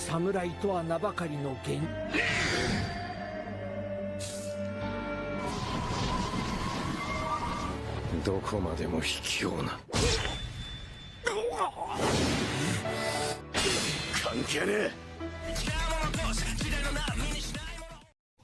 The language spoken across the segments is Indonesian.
侍とは名ばかりの幻。どこまでも卑怯な。関係ねえ。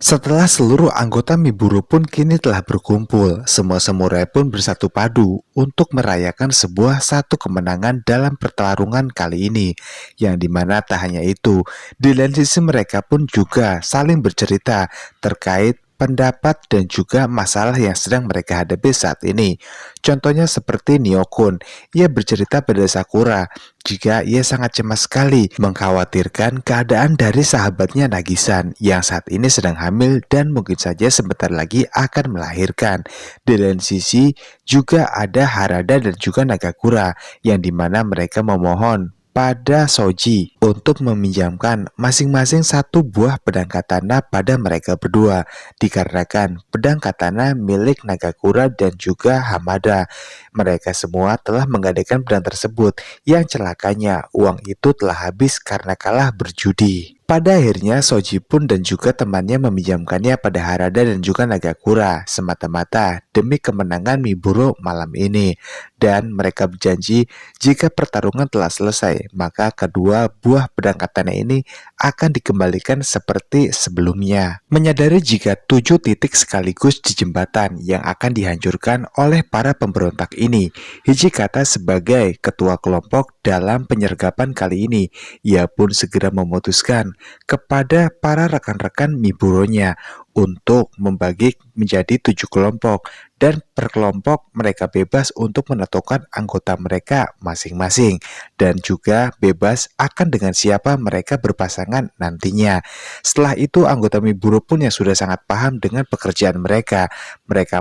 Setelah seluruh anggota Miburo pun kini telah berkumpul, semua samurai pun bersatu padu untuk merayakan satu kemenangan dalam pertarungan kali ini. Yang dimana tak hanya itu, di lain sisi mereka pun juga saling bercerita terkait pendapat dan juga masalah yang sedang mereka hadapi saat ini. Contohnya seperti Nio-kun, ia bercerita pada Sakura jika ia sangat cemas sekali mengkhawatirkan keadaan dari sahabatnya Nagi-san yang saat ini sedang hamil dan mungkin saja sebentar lagi akan melahirkan. Di lain sisi juga ada Harada dan juga Nagakura yang dimana mereka memohon pada Shoji untuk meminjamkan masing-masing satu buah pedang katana pada mereka berdua, dikarenakan pedang katana milik Nagakura dan juga Hamada. Mereka semua telah menggadaikan pedang tersebut yang celakanya uang itu telah habis karena kalah berjudi. Pada akhirnya Shoji pun dan juga temannya meminjamkannya pada Harada dan juga Nagakura semata-mata demi kemenangan Miburo malam ini. Dan mereka berjanji jika pertarungan telah selesai, maka kedua buah pedang katana ini akan dikembalikan seperti sebelumnya. Menyadari jika 7 titik sekaligus di jembatan yang akan dihancurkan oleh para pemberontak ini, Hijikata sebagai ketua kelompok dalam penyergapan kali ini, ia pun segera memutuskan kepada para rekan-rekan Miburonya untuk membagi menjadi 7 kelompok dan per kelompok mereka bebas untuk menentukan anggota mereka masing-masing dan juga bebas akan dengan siapa mereka berpasangan nantinya. Setelah itu anggota Miburo pun yang sudah sangat paham dengan pekerjaan mereka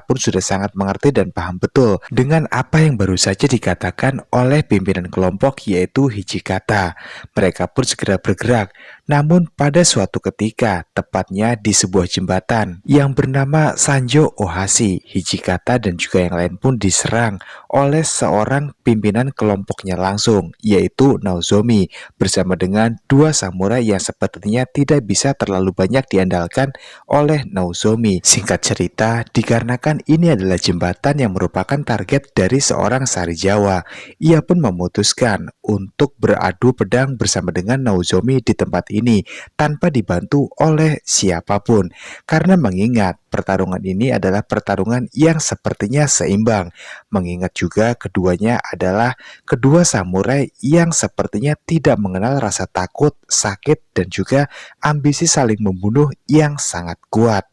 pun sudah sangat mengerti dan paham betul dengan apa yang baru saja dikatakan oleh pimpinan kelompok yaitu Hijikata. Mereka pun segera bergerak. Namun pada suatu ketika, tepatnya di sebuah jembatan yang bernama Sanjo Ohashi, Hijikata dan juga yang lain pun diserang oleh seorang pimpinan kelompoknya langsung, yaitu Naozomi, bersama dengan 2 samurai yang sepertinya tidak bisa terlalu banyak diandalkan oleh Naozomi. Singkat cerita, dikarenakan ini adalah jembatan yang merupakan target dari seorang Sarijawa, ia pun memutuskan untuk beradu pedang bersama dengan Naozomi di tempat ini tanpa dibantu oleh siapapun, karena mengingat pertarungan ini adalah pertarungan yang sepertinya seimbang, mengingat juga keduanya adalah kedua samurai yang sepertinya tidak mengenal rasa takut, sakit dan juga ambisi saling membunuh yang sangat kuat.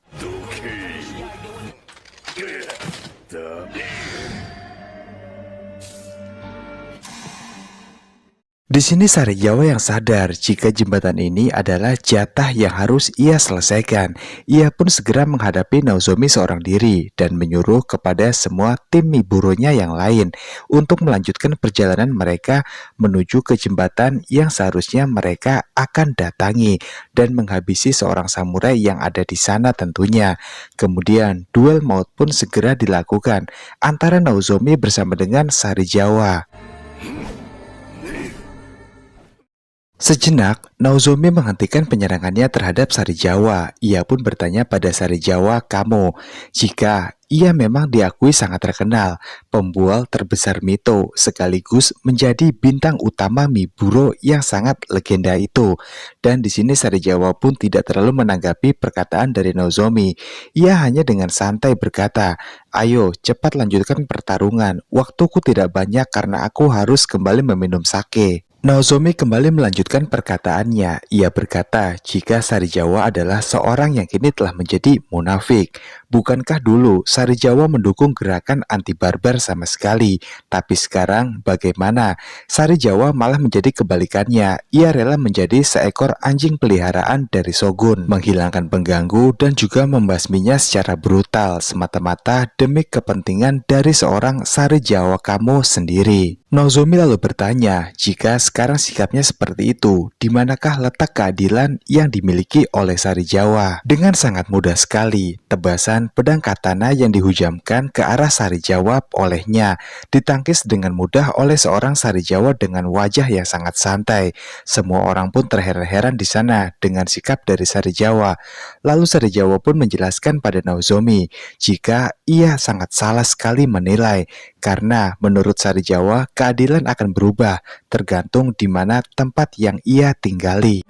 Di sini Sarijawa yang sadar jika jembatan ini adalah jatah yang harus ia selesaikan. Ia pun segera menghadapi Naozomi seorang diri dan menyuruh kepada semua tim Miburonya yang lain untuk melanjutkan perjalanan mereka menuju ke jembatan yang seharusnya mereka akan datangi dan menghabisi seorang samurai yang ada di sana tentunya. Kemudian duel maut pun segera dilakukan antara Naozomi bersama dengan Sarijawa. Sejenak, Naozomi menghentikan penyerangannya terhadap Sarijawa. Ia pun bertanya pada Sarijawa Kamo jika ia memang diakui sangat terkenal, pembual terbesar Mito, sekaligus menjadi bintang utama Miburo yang sangat legenda itu. Dan di sini Sarijawa pun tidak terlalu menanggapi perkataan dari Naozomi. Ia hanya dengan santai berkata, "Ayo, cepat lanjutkan pertarungan. Waktuku tidak banyak karena aku harus kembali meminum sake." Naozomi kembali melanjutkan perkataannya. Ia berkata jika Sarijawa adalah seorang yang kini telah menjadi munafik. Bukankah dulu Sarijawa mendukung gerakan anti-barbar sama sekali? Tapi sekarang bagaimana? Sarijawa malah menjadi kebalikannya. Ia rela menjadi seekor anjing peliharaan dari Shogun, menghilangkan pengganggu dan juga membasminya secara brutal semata-mata demi kepentingan dari seorang Sarijawa Kamo sendiri. Nozomi lalu bertanya, jika sekarang sikapnya seperti itu, di manakah letak keadilan yang dimiliki oleh Sari Jawa? Dengan sangat mudah sekali, tebasan pedang katana yang dihujamkan ke arah Sari Jawa olehnya ditangkis dengan mudah oleh seorang Sari Jawa dengan wajah yang sangat santai. Semua orang pun terheran-heran di sana dengan sikap dari Sari Jawa. Lalu Sari Jawa pun menjelaskan pada Nozomi jika ia sangat salah sekali menilai, karena menurut Sari Jawa, keadilan akan berubah tergantung di mana tempat yang ia tinggali.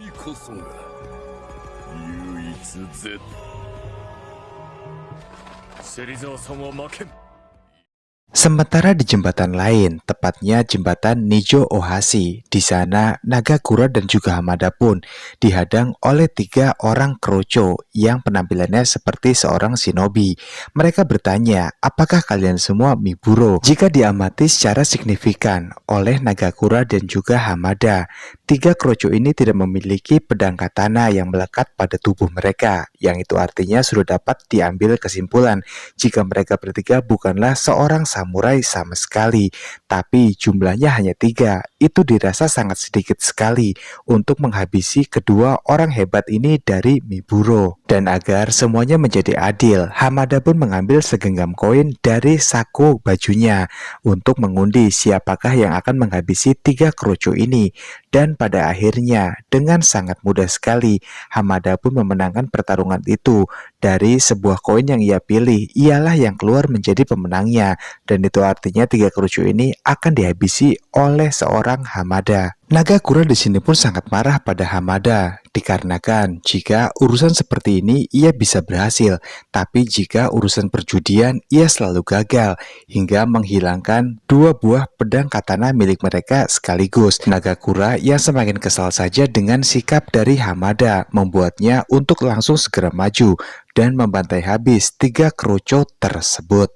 Sementara di jembatan lain, tepatnya jembatan Nijo Ohashi, di sana Nagakura dan juga Hamada pun dihadang oleh 3 orang kroco yang penampilannya seperti seorang shinobi. Mereka bertanya, apakah kalian semua Miburo? Jika diamati secara signifikan oleh Nagakura dan juga Hamada, 3 kroco ini tidak memiliki pedang katana yang melekat pada tubuh mereka, yang itu artinya sudah dapat diambil kesimpulan jika mereka bertiga bukanlah seorang samurai sama sekali, tapi jumlahnya hanya 3. Itu dirasa sangat sedikit sekali untuk menghabisi kedua orang hebat ini dari Miburo. Dan agar semuanya menjadi adil, Hamada pun mengambil segenggam koin dari saku bajunya untuk mengundi siapakah yang akan menghabisi 3 kroco ini. Dan pada akhirnya, dengan sangat mudah sekali, Hamada pun memenangkan pertarungan itu. Dari sebuah koin yang ia pilih, ialah yang keluar menjadi pemenangnya. Dan itu artinya 3 kerucu ini akan dihabisi oleh seorang Hamada. Nagakura di sini pun sangat marah pada Hamada, dikarenakan jika urusan seperti ini ia bisa berhasil, tapi jika urusan perjudian ia selalu gagal, hingga menghilangkan 2 buah pedang katana milik mereka sekaligus. Nagakura yang semakin kesal saja dengan sikap dari Hamada, membuatnya untuk langsung segera maju dan membantai habis 3 kerucu tersebut.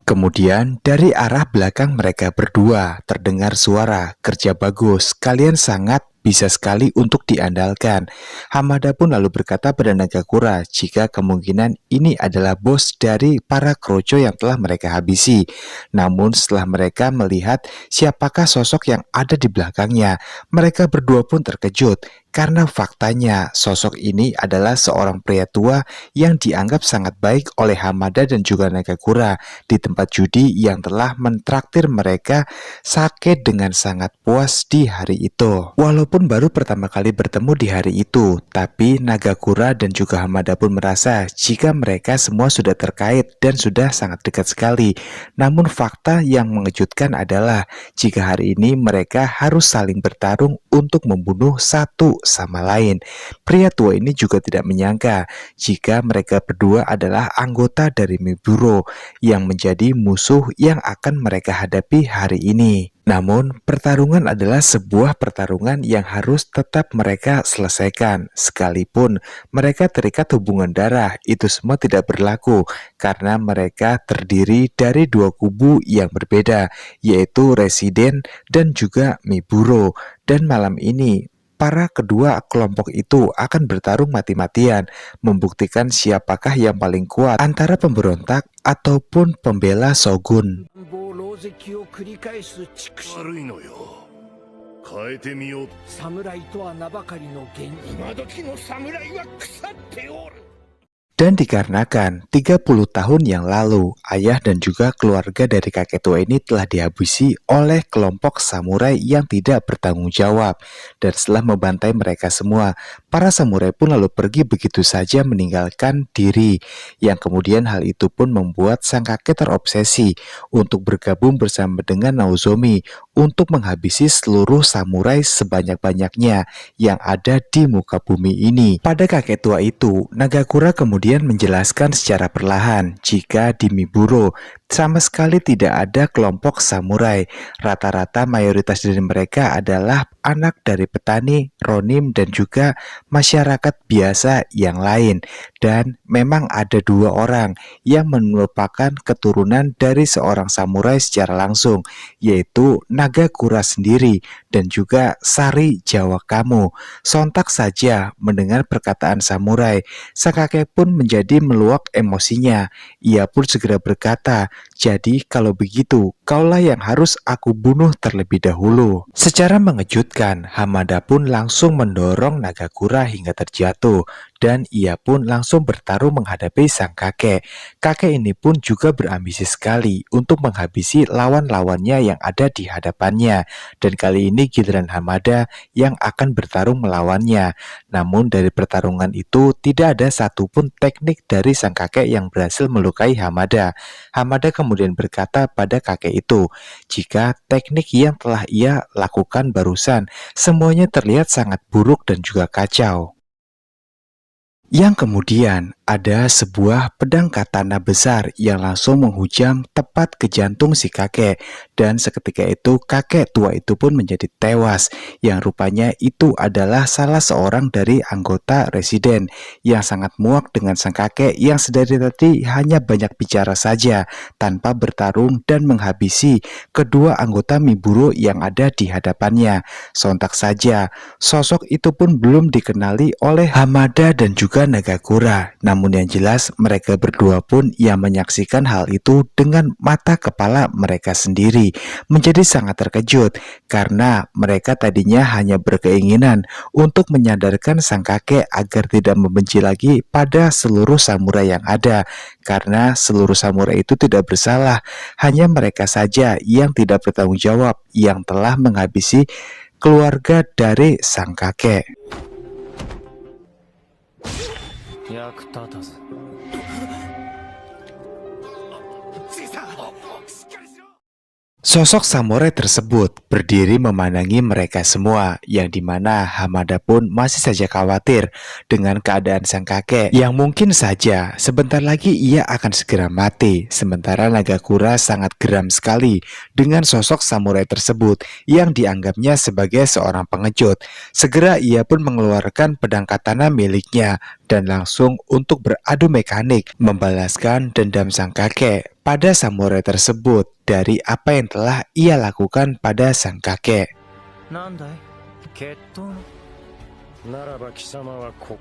Kemudian dari arah belakang mereka berdua terdengar suara, kerja bagus, kalian sangat bisa sekali untuk diandalkan. Hamada pun lalu berkata pada Nagakura jika kemungkinan ini adalah bos dari para kroco yang telah mereka habisi. Namun setelah mereka melihat siapakah sosok yang ada di belakangnya, mereka berdua pun terkejut. Karena faktanya sosok ini adalah seorang pria tua yang dianggap sangat baik oleh Hamada dan juga Nagakura di tempat judi yang telah mentraktir mereka sake dengan sangat puas di hari itu. Walaupun baru pertama kali bertemu di hari itu, tapi Nagakura dan juga Hamada pun merasa jika mereka semua sudah terkait dan sudah sangat dekat sekali. Namun fakta yang mengejutkan adalah jika hari ini mereka harus saling bertarung untuk membunuh satu sama lain. Pria tua ini juga tidak menyangka jika mereka berdua adalah anggota dari Miburo yang menjadi musuh yang akan mereka hadapi hari ini. Namun, pertarungan adalah sebuah pertarungan yang harus tetap mereka selesaikan. Sekalipun mereka terikat hubungan darah, itu semua tidak berlaku karena mereka terdiri dari 2 kubu yang berbeda, yaitu Residen dan juga Miburo. Dan malam ini, para kedua kelompok itu akan bertarung mati-matian, membuktikan siapakah yang paling kuat antara pemberontak ataupun pembela shogun. Dan dikarenakan 30 tahun yang lalu, ayah dan juga keluarga dari kakek tua ini telah dihabisi oleh kelompok samurai yang tidak bertanggung jawab. Dan setelah membantai mereka semua, para samurai pun lalu pergi begitu saja meninggalkan diri. Yang kemudian hal itu pun membuat sang kakek terobsesi untuk bergabung bersama dengan Nozomi untuk menghabisi seluruh samurai sebanyak-banyaknya yang ada di muka bumi ini. Pada kakek tua itu, Nagakura kemudian menjelaskan secara perlahan jika di Miburo sama sekali tidak ada kelompok samurai. Rata-rata mayoritas dari mereka adalah anak dari petani, ronin, dan juga masyarakat biasa yang lain. Dan memang ada 2 orang yang merupakan keturunan dari seorang samurai secara langsung, yaitu Nagakura sendiri dan juga Sari Jawa Kamu. Sontak saja mendengar perkataan samurai, sang kakek pun menjadi meluap emosinya. Ia pun segera berkata, "Jadi kalau begitu, kaulah yang harus aku bunuh terlebih dahulu." Secara mengejutkan, Hamada pun langsung mendorong Nagakura hingga terjatuh, dan ia pun langsung bertarung menghadapi sang kakek. Kakek ini pun juga berambisi sekali untuk menghabisi lawan-lawannya yang ada di hadapannya, dan kali ini giliran Hamada yang akan bertarung melawannya. Namun dari pertarungan itu tidak ada satupun teknik dari sang kakek yang berhasil melukai Hamada. Hamada kemudian berkata pada kakek itu, jika teknik yang telah ia lakukan barusan semuanya terlihat sangat buruk dan juga kacau. Yang kemudian ada sebuah pedang katana besar yang langsung menghujam tepat ke jantung si kakek, dan seketika itu kakek tua itu pun menjadi tewas, yang rupanya itu adalah salah seorang dari anggota residen yang sangat muak dengan sang kakek yang sedari tadi hanya banyak bicara saja tanpa bertarung dan menghabisi kedua anggota Miburo yang ada di hadapannya. Sontak saja sosok itu pun belum dikenali oleh Hamada dan juga Nagakura. Namun yang jelas mereka berdua pun yang menyaksikan hal itu dengan mata kepala mereka sendiri menjadi sangat terkejut karena mereka tadinya hanya berkeinginan untuk menyadarkan sang kakek agar tidak membenci lagi pada seluruh samurai yang ada, karena seluruh samurai itu tidak bersalah, hanya mereka saja yang tidak bertanggung jawab yang telah menghabisi keluarga dari sang kakek. 役立たず。 Sosok samurai tersebut berdiri memandangi mereka semua, yang dimana Hamada pun masih saja khawatir dengan keadaan sang kakek yang mungkin saja sebentar lagi ia akan segera mati. Sementara Nagakura sangat geram sekali dengan sosok samurai tersebut yang dianggapnya sebagai seorang pengecut. Segera ia pun mengeluarkan pedang katana miliknya dan langsung untuk beradu mekanik membalaskan dendam sang kakek pada samurai tersebut dari apa yang telah ia lakukan pada sang kakek. なんだい決闘のならば貴様はこ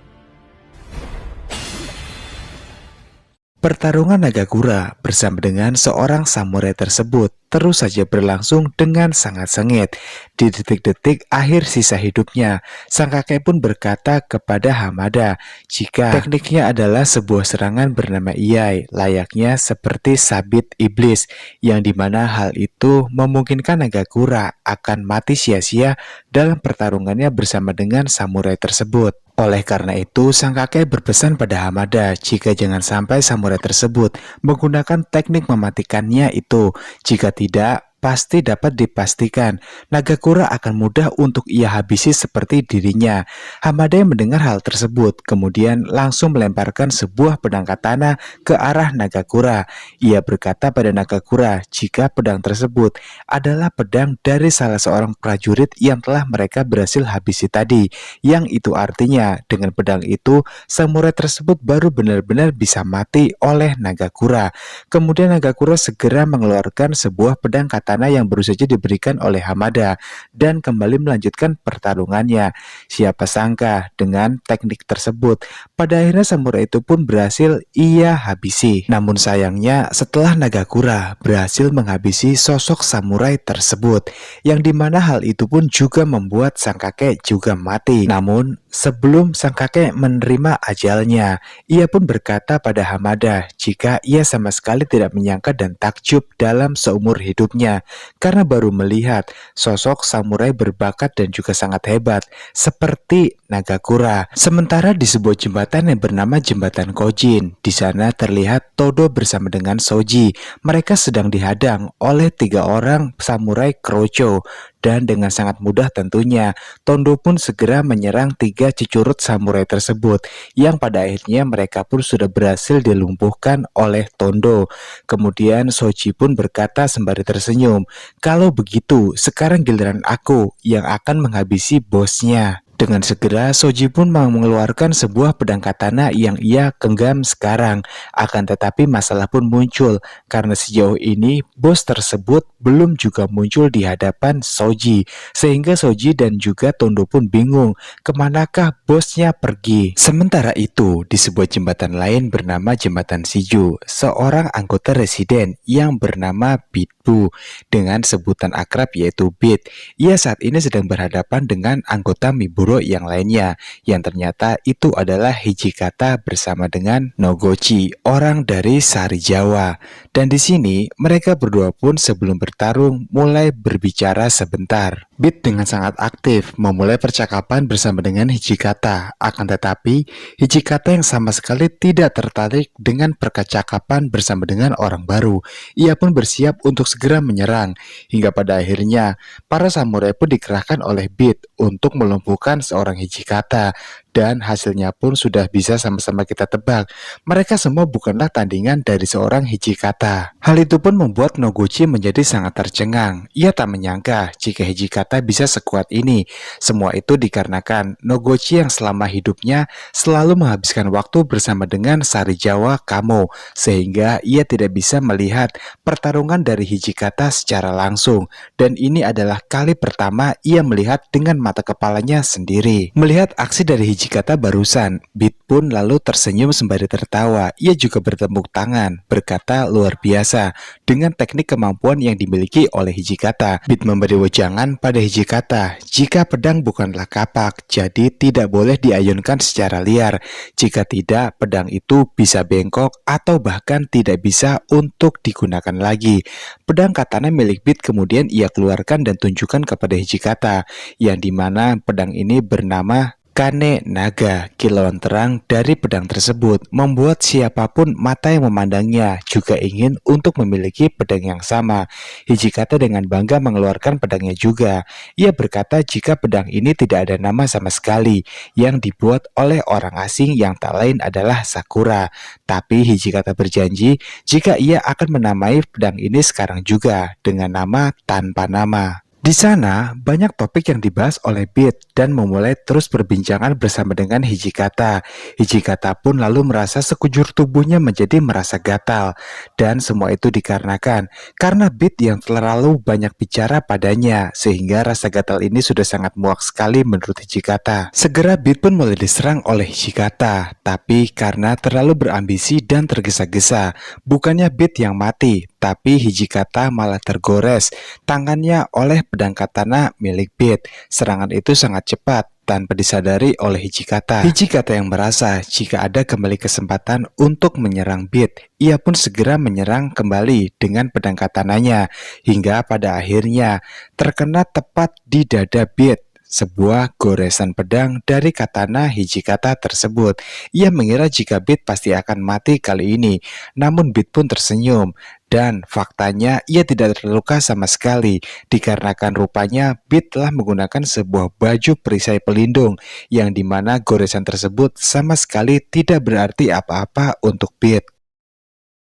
Pertarungan Nagakura bersama dengan seorang samurai tersebut terus saja berlangsung dengan sangat sengit. Di detik-detik akhir sisa hidupnya, sang kakek pun berkata kepada Hamada jika tekniknya adalah sebuah serangan bernama Iai, layaknya seperti sabit iblis, yang dimana hal itu memungkinkan Nagakura akan mati sia-sia dalam pertarungannya bersama dengan samurai tersebut. Oleh karena itu, sang kakek berpesan pada Hamada jika jangan sampai samurai tersebut menggunakan teknik mematikannya itu. Jika tidak, pasti dapat dipastikan Nagakura akan mudah untuk ia habisi seperti dirinya. Hamada yang mendengar hal tersebut kemudian langsung melemparkan sebuah pedang katana ke arah Nagakura. Ia berkata pada Nagakura jika pedang tersebut adalah pedang dari salah seorang prajurit yang telah mereka berhasil habisi tadi, yang itu artinya dengan pedang itu samurai tersebut baru benar-benar bisa mati oleh Nagakura. Kemudian Nagakura segera mengeluarkan sebuah pedang katana yang baru saja diberikan oleh Hamada dan kembali melanjutkan pertarungannya. Siapa sangka dengan teknik tersebut pada akhirnya samurai itu pun berhasil ia habisi. Namun sayangnya setelah Nagakura berhasil menghabisi sosok samurai tersebut, yang dimana hal itu pun juga membuat sang kakek juga mati. Namun sebelum sang kakek menerima ajalnya, ia pun berkata pada Hamada jika ia sama sekali tidak menyangka dan takjub dalam seumur hidupnya karena baru melihat sosok samurai berbakat dan juga sangat hebat seperti Nagakura. Sementara di sebuah jembatan yang bernama Jembatan Kojin, di sana terlihat Todo bersama dengan Soji. Mereka sedang dihadang oleh 3 orang samurai Krocho. Dan dengan sangat mudah tentunya, Tondo pun segera menyerang 3 cicurut samurai tersebut, yang pada akhirnya mereka pun sudah berhasil dilumpuhkan oleh Tondo. Kemudian Soji pun berkata sembari tersenyum, "Kalau begitu, sekarang giliran aku yang akan menghabisi bosnya." Dengan segera, Soji pun mau mengeluarkan sebuah pedang katana yang ia genggam sekarang. Akan tetapi masalah pun muncul, karena sejauh ini bos tersebut belum juga muncul di hadapan Soji. Sehingga Soji dan juga Tondo pun bingung, kemanakah bosnya pergi. Sementara itu, di sebuah jembatan lain bernama Jembatan Shiju, seorang anggota residen yang bernama Bitbu, dengan sebutan akrab yaitu Bit. Ia saat ini sedang berhadapan dengan anggota Miburo yang lainnya, yang ternyata itu adalah Hijikata bersama dengan Nogochi, orang dari Sari Jawa. Dan di sini mereka berdua pun sebelum bertarung mulai berbicara sebentar. Bit dengan sangat aktif memulai percakapan bersama dengan Hijikata. Akan tetapi Hijikata yang sama sekali tidak tertarik dengan percakapan bersama dengan orang baru. Ia pun bersiap untuk segera menyerang, hingga pada akhirnya para samurai pun dikerahkan oleh Bit untuk melumpuhkan seorang Hijikata. Dan hasilnya pun sudah bisa sama-sama kita tebak, mereka semua bukanlah tandingan dari seorang Hijikata. Hal itu pun membuat Noguchi menjadi sangat tercengang. Ia tak menyangka jika Hijikata bisa sekuat ini. Semua itu dikarenakan Noguchi yang selama hidupnya selalu menghabiskan waktu bersama dengan Sari Jawa Kamo, sehingga ia tidak bisa melihat pertarungan dari Hijikata secara langsung. Dan ini adalah kali pertama ia melihat dengan mata kepalanya sendiri. Melihat aksi dari Hijikata barusan, Bit pun lalu tersenyum sembari tertawa. Ia juga bertepuk tangan, berkata luar biasa dengan teknik kemampuan yang dimiliki oleh Hijikata. Bit memberi wejangan pada Hijikata, jika pedang bukanlah kapak, jadi tidak boleh diayunkan secara liar. Jika tidak, pedang itu bisa bengkok atau bahkan tidak bisa untuk digunakan lagi. Pedang katana milik Bit kemudian ia keluarkan dan tunjukkan kepada Hijikata, yang dimana pedang ini bernama Kane Naga. Kilauan terang dari pedang tersebut membuat siapapun mata yang memandangnya juga ingin untuk memiliki pedang yang sama. Hijikata dengan bangga mengeluarkan pedangnya juga. Ia berkata jika pedang ini tidak ada nama sama sekali, yang dibuat oleh orang asing yang tak lain adalah Sakura. Tapi Hijikata berjanji jika ia akan menamai pedang ini sekarang juga dengan nama tanpa nama. Di sana, banyak topik yang dibahas oleh Bit dan memulai terus perbincangan bersama dengan Hijikata. Hijikata pun lalu merasa sekujur tubuhnya menjadi merasa gatal. Dan semua itu dikarenakan karena Bit yang terlalu banyak bicara padanya, sehingga rasa gatal ini sudah sangat muak sekali menurut Hijikata. Segera Bit pun mulai diserang oleh Hijikata, tapi karena terlalu berambisi dan tergesa-gesa, bukannya Bit yang mati, tapi Hijikata malah tergores tangannya oleh pedang katana milik Bit. Serangan itu sangat cepat tanpa disadari oleh Hijikata. Hijikata yang merasa jika ada kembali kesempatan untuk menyerang Bit, ia pun segera menyerang kembali dengan pedang katananya, hingga pada akhirnya terkena tepat di dada Bit. Sebuah goresan pedang dari katana Hijikata tersebut. Ia mengira jika Bit pasti akan mati kali ini, namun Bit pun tersenyum. Dan faktanya ia tidak terluka sama sekali, dikarenakan rupanya Bit telah menggunakan sebuah baju perisai pelindung, yang dimana goresan tersebut sama sekali tidak berarti apa-apa untuk Bit.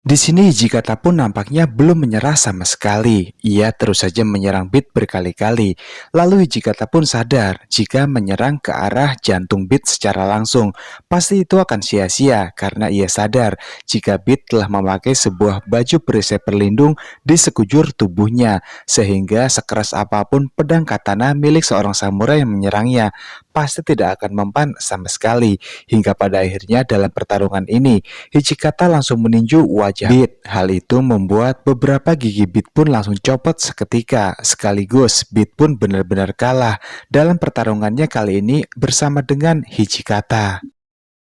Di sini Hijikata pun nampaknya belum menyerah sama sekali. Ia terus saja menyerang Bit berkali-kali. Lalu Hijikata pun sadar jika menyerang ke arah jantung Bit secara langsung, pasti itu akan sia-sia karena ia sadar jika Bit telah memakai sebuah baju perisai perlindung di sekujur tubuhnya, sehingga sekeras apapun pedang katana milik seorang samurai yang menyerangnya pasti tidak akan mempan sama sekali. Hingga pada akhirnya dalam pertarungan ini Hijikata langsung meninju wajah Bit. Hal itu membuat beberapa gigi Bit pun langsung copot seketika. Sekaligus Bit pun benar-benar kalah dalam pertarungannya kali ini bersama dengan Hijikata.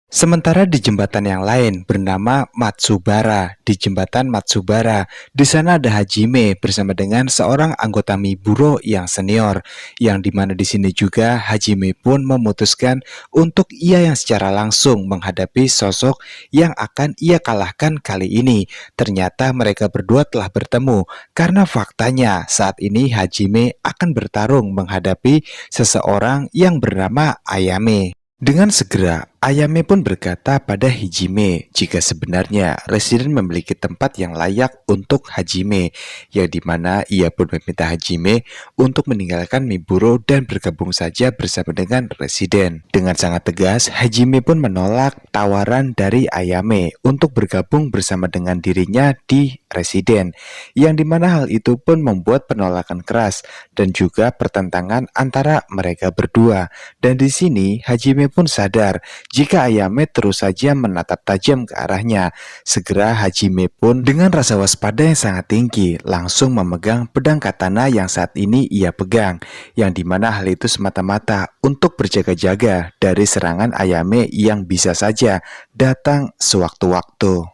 Sementara di jembatan yang lain bernama Matsubara, di jembatan Matsubara, di sana ada Hajime bersama dengan seorang anggota Miburo yang senior, yang dimana di sini juga Hajime pun memutuskan untuk ia yang secara langsung menghadapi sosok yang akan ia kalahkan kali ini. Ternyata mereka berdua telah bertemu, karena faktanya saat ini Hajime akan bertarung menghadapi seseorang yang bernama Ayame. Dengan segera, Ayame pun berkata pada Hajime jika sebenarnya Residen memiliki tempat yang layak untuk Hajime, yang dimana ia pun meminta Hajime untuk meninggalkan Miburo dan bergabung saja bersama dengan Residen. Dengan sangat tegas, Hajime pun menolak tawaran dari Ayame untuk bergabung bersama dengan dirinya di Residen, yang dimana hal itu pun membuat penolakan keras dan juga pertentangan antara mereka berdua. Dan di sini Hajime pun sadar jika Ayame terus saja menatap tajam ke arahnya. Segera Hajime pun dengan rasa waspada yang sangat tinggi langsung memegang pedang katana yang saat ini ia pegang, yang dimana hal itu semata-mata untuk berjaga-jaga dari serangan Ayame yang bisa saja datang sewaktu-waktu.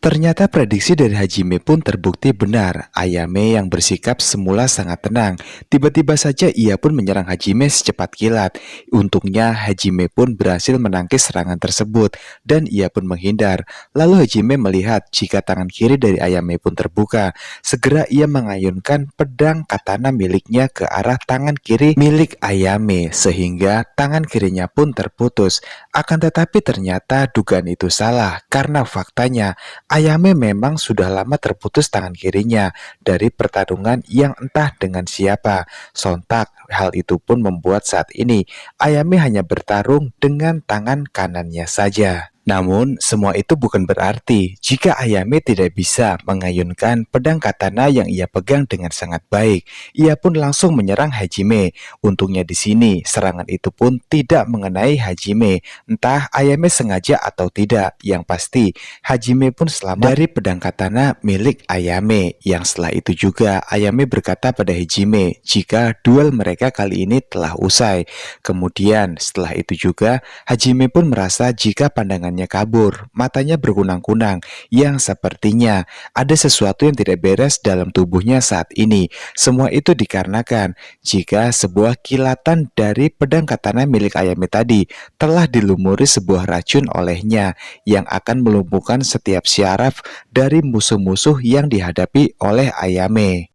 Ternyata prediksi dari Hajime pun terbukti benar. Ayame yang bersikap semula sangat tenang, tiba-tiba saja ia pun menyerang Hajime secepat kilat. Untungnya Hajime pun berhasil menangkis serangan tersebut dan ia pun menghindar. Lalu Hajime melihat jika tangan kiri dari Ayame pun terbuka. Segera ia mengayunkan pedang katana miliknya ke arah tangan kiri milik Ayame, sehingga tangan kirinya pun terputus. Akan tetapi ternyata dugaan itu salah, karena faktanya Ayame memang sudah lama terputus tangan kirinya dari pertarungan yang entah dengan siapa. Sontak, hal itu pun membuat saat ini Ayame hanya bertarung dengan tangan kanannya saja. Namun, semua itu bukan berarti jika Ayame tidak bisa mengayunkan pedang katana yang ia pegang dengan sangat baik. Ia pun langsung menyerang Hajime. Untungnya di sini, serangan itu pun tidak mengenai Hajime. Entah Ayame sengaja atau tidak, yang pasti Hajime pun selamat dari pedang katana milik Ayame. Yang setelah itu juga, Ayame berkata pada Hajime jika duel mereka kali ini telah usai. Kemudian, setelah itu juga, Hajime pun merasa jika pandangan kabur, matanya berkunang-kunang, yang sepertinya ada sesuatu yang tidak beres dalam tubuhnya saat ini. Semua itu dikarenakan jika sebuah kilatan dari pedang katana milik Ayame tadi telah dilumuri sebuah racun olehnya yang akan melumpuhkan setiap syaraf dari musuh-musuh yang dihadapi oleh Ayame.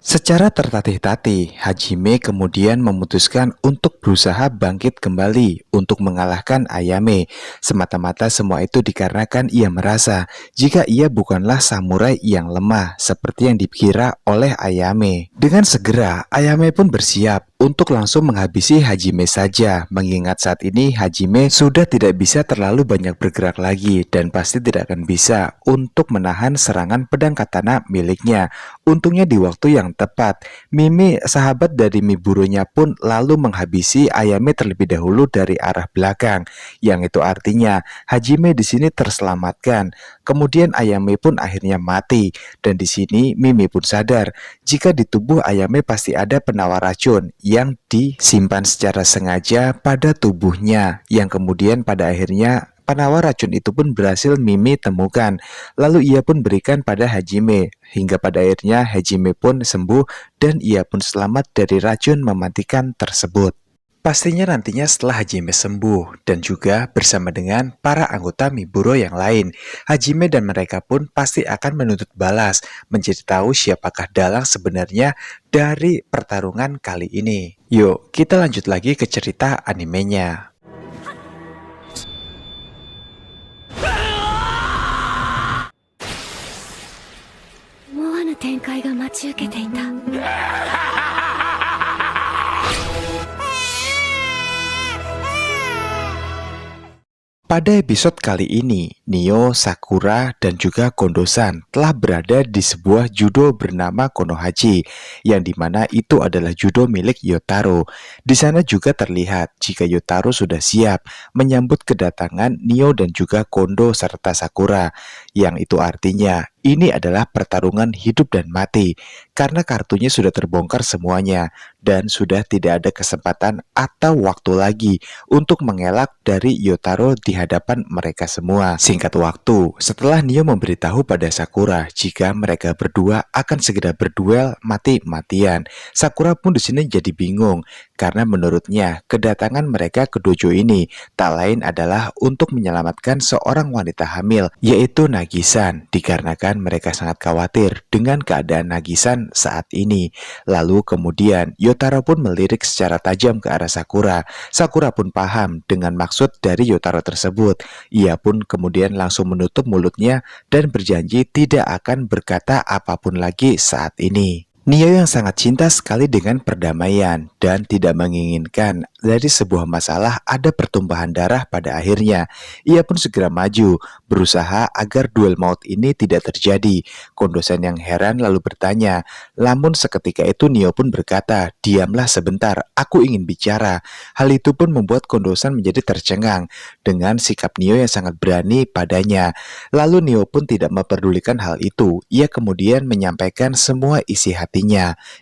Secara tertatih-tatih, Hajime kemudian memutuskan untuk berusaha bangkit kembali untuk mengalahkan Ayame. Semata-mata semua itu dikarenakan ia merasa jika ia bukanlah samurai yang lemah seperti yang dikira oleh Ayame. Dengan segera, Ayame pun bersiap untuk langsung menghabisi Hajime saja, mengingat saat ini Hajime sudah tidak bisa terlalu banyak bergerak lagi dan pasti tidak akan bisa untuk menahan serangan pedang katana miliknya. Untungnya di waktu yang tepat, Mimi, sahabat dari Miburonya pun lalu menghabisi Ayame terlebih dahulu dari arah belakang, yang itu artinya Hajime di sini terselamatkan. Kemudian Ayame pun akhirnya mati, dan di sini Mimi pun sadar jika di tubuh Ayame pasti ada penawar racun yang disimpan secara sengaja pada tubuhnya, yang kemudian pada akhirnya penawar racun itu pun berhasil Mimi temukan. Lalu ia pun berikan pada Hajime, hingga pada akhirnya Hajime pun sembuh dan ia pun selamat dari racun mematikan tersebut. Pastinya nantinya setelah Hajime sembuh dan juga bersama dengan para anggota Miburo yang lain, Hajime dan mereka pun pasti akan menuntut balas, mencari tahu siapakah dalang sebenarnya dari pertarungan kali ini. Yuk, kita lanjut lagi ke cerita animenya. 思わぬ展開が待ち受けていた。 Pada episode kali ini, Nio, Sakura, dan juga Kondo-san telah berada di sebuah judo bernama Konohachi, yang dimana itu adalah judo milik Yotaro. Di sana juga terlihat jika Yotaro sudah siap menyambut kedatangan Nio dan juga Kondo serta Sakura, yang itu artinya ini adalah pertarungan hidup dan mati, karena kartunya sudah terbongkar semuanya, dan sudah tidak ada kesempatan atau waktu lagi untuk mengelak dari Yotaro di hadapan mereka semua. Singkat waktu, setelah Nio memberitahu pada Sakura jika mereka berdua akan segera berduel mati-matian, Sakura pun di sini jadi bingung, karena menurutnya kedatangan mereka ke dojo ini tak lain adalah untuk menyelamatkan seorang wanita hamil, yaitu Nagi-san, dikarenakan mereka sangat khawatir dengan keadaan Nagi-san saat ini. Lalu kemudian Yotaro pun melirik secara tajam ke arah Sakura. Sakura pun paham dengan maksud dari Yotaro tersebut. Ia pun kemudian langsung menutup mulutnya dan berjanji tidak akan berkata apapun lagi saat ini. Nio yang sangat cinta sekali dengan perdamaian dan tidak menginginkan dari sebuah masalah ada pertumpahan darah pada akhirnya. Ia pun segera maju, berusaha agar duel maut ini tidak terjadi. Kondo-san yang heran lalu bertanya, namun seketika itu Nio pun berkata, "Diamlah sebentar, aku ingin bicara." Hal itu pun membuat Kondo-san menjadi tercengang dengan sikap Nio yang sangat berani padanya. Lalu Nio pun tidak memperdulikan hal itu. Ia kemudian menyampaikan semua isi hatinya.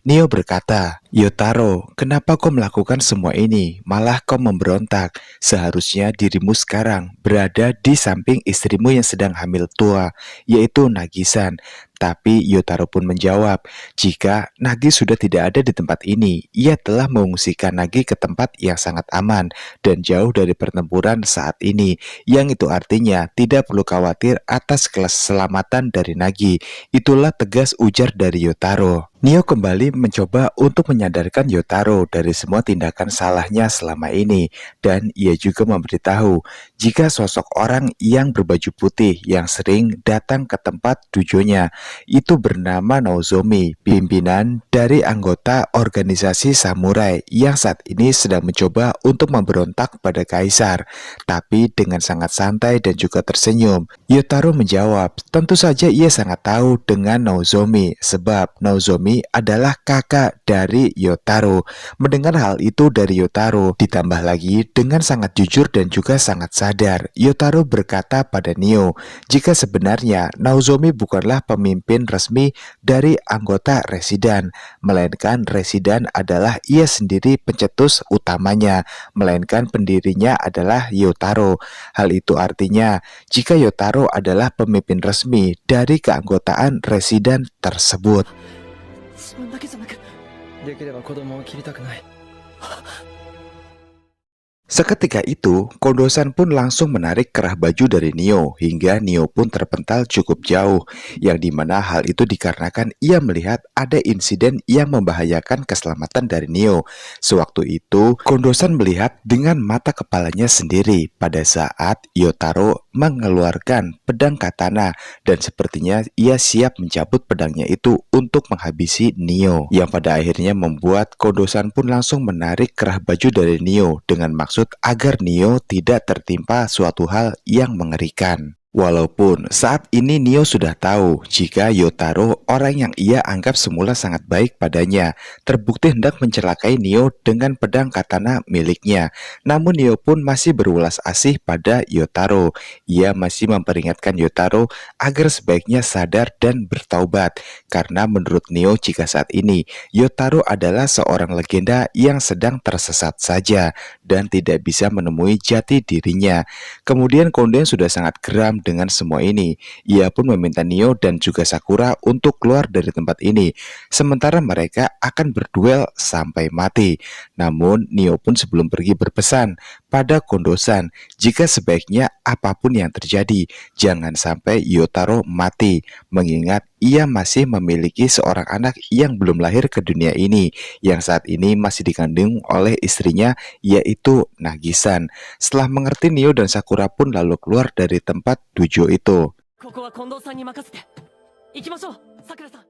Nio berkata, "Yotaro, kenapa kau melakukan semua ini? Malah kau memberontak. Seharusnya dirimu sekarang berada di samping istrimu yang sedang hamil tua, yaitu Nagi-san." Tapi Yotaro pun menjawab, jika Nagi sudah tidak ada di tempat ini, ia telah mengungsikan Nagi ke tempat yang sangat aman dan jauh dari pertempuran saat ini, yang itu artinya tidak perlu khawatir atas keselamatan dari Nagi. Itulah tegas ujar dari Yotaro. Nio kembali mencoba untuk menyadarkan Yotaro dari semua tindakan salahnya selama ini, dan ia juga memberitahu jika sosok orang yang berbaju putih yang sering datang ke tempat dojonya itu bernama Nozomi, pimpinan dari anggota organisasi samurai yang saat ini sedang mencoba untuk memberontak pada kaisar. Tapi dengan sangat santai dan juga tersenyum, Yotaro menjawab, tentu saja ia sangat tahu dengan Nozomi, sebab Nozomi adalah kakak dari Yotaro. Mendengar hal itu dari Yotaro, ditambah lagi dengan sangat jujur dan juga sangat sadar, Yotaro berkata pada Nio, jika sebenarnya Nozomi bukanlah pemimpin resmi dari anggota Residen, melainkan Residen adalah ia sendiri pencetus utamanya, melainkan pendirinya adalah Yotaro. Hal itu artinya, jika Yotaro adalah pemimpin resmi dari keanggotaan Residen tersebut. そんだけじゃなく、できれば子供を切りたくない。 Seketika itu, Kondo-san pun langsung menarik kerah baju dari Nio hingga Nio pun terpental cukup jauh, yang dimana hal itu dikarenakan ia melihat ada insiden yang membahayakan keselamatan dari Nio. Sewaktu itu, Kondo-san melihat dengan mata kepalanya sendiri pada saat Yotaro mengeluarkan pedang katana dan sepertinya ia siap mencabut pedangnya itu untuk menghabisi Nio, yang pada akhirnya membuat Kondo-san pun langsung menarik kerah baju dari Nio dengan maksud agar Nio tidak tertimpa suatu hal yang mengerikan. Walaupun saat ini Nio sudah tahu jika Yotaro, orang yang ia anggap semula sangat baik padanya, terbukti hendak mencelakai Nio dengan pedang katana miliknya. Namun Nio pun masih berulas asih pada Yotaro. Ia masih memperingatkan Yotaro agar sebaiknya sadar dan bertaubat, karena menurut Nio jika saat ini Yotaro adalah seorang legenda yang sedang tersesat saja dan tidak bisa menemui jati dirinya. Kemudian Kondo sudah sangat geram dengan semua ini. Ia pun meminta Nio dan juga Sakura untuk keluar dari tempat ini, sementara mereka akan berduel sampai mati. Namun Nio pun sebelum pergi berpesan pada Kondo-san jika sebaiknya apapun yang terjadi, jangan sampai Yotaro mati, mengingat ia masih memiliki seorang anak yang belum lahir ke dunia ini, yang saat ini masih dikandung oleh istrinya, yaitu Nagi-san. Setelah mengerti, Nio dan Sakura pun lalu keluar dari tempat dojo itu. ここは近藤さんに任せて。行きましょう、さくらさん。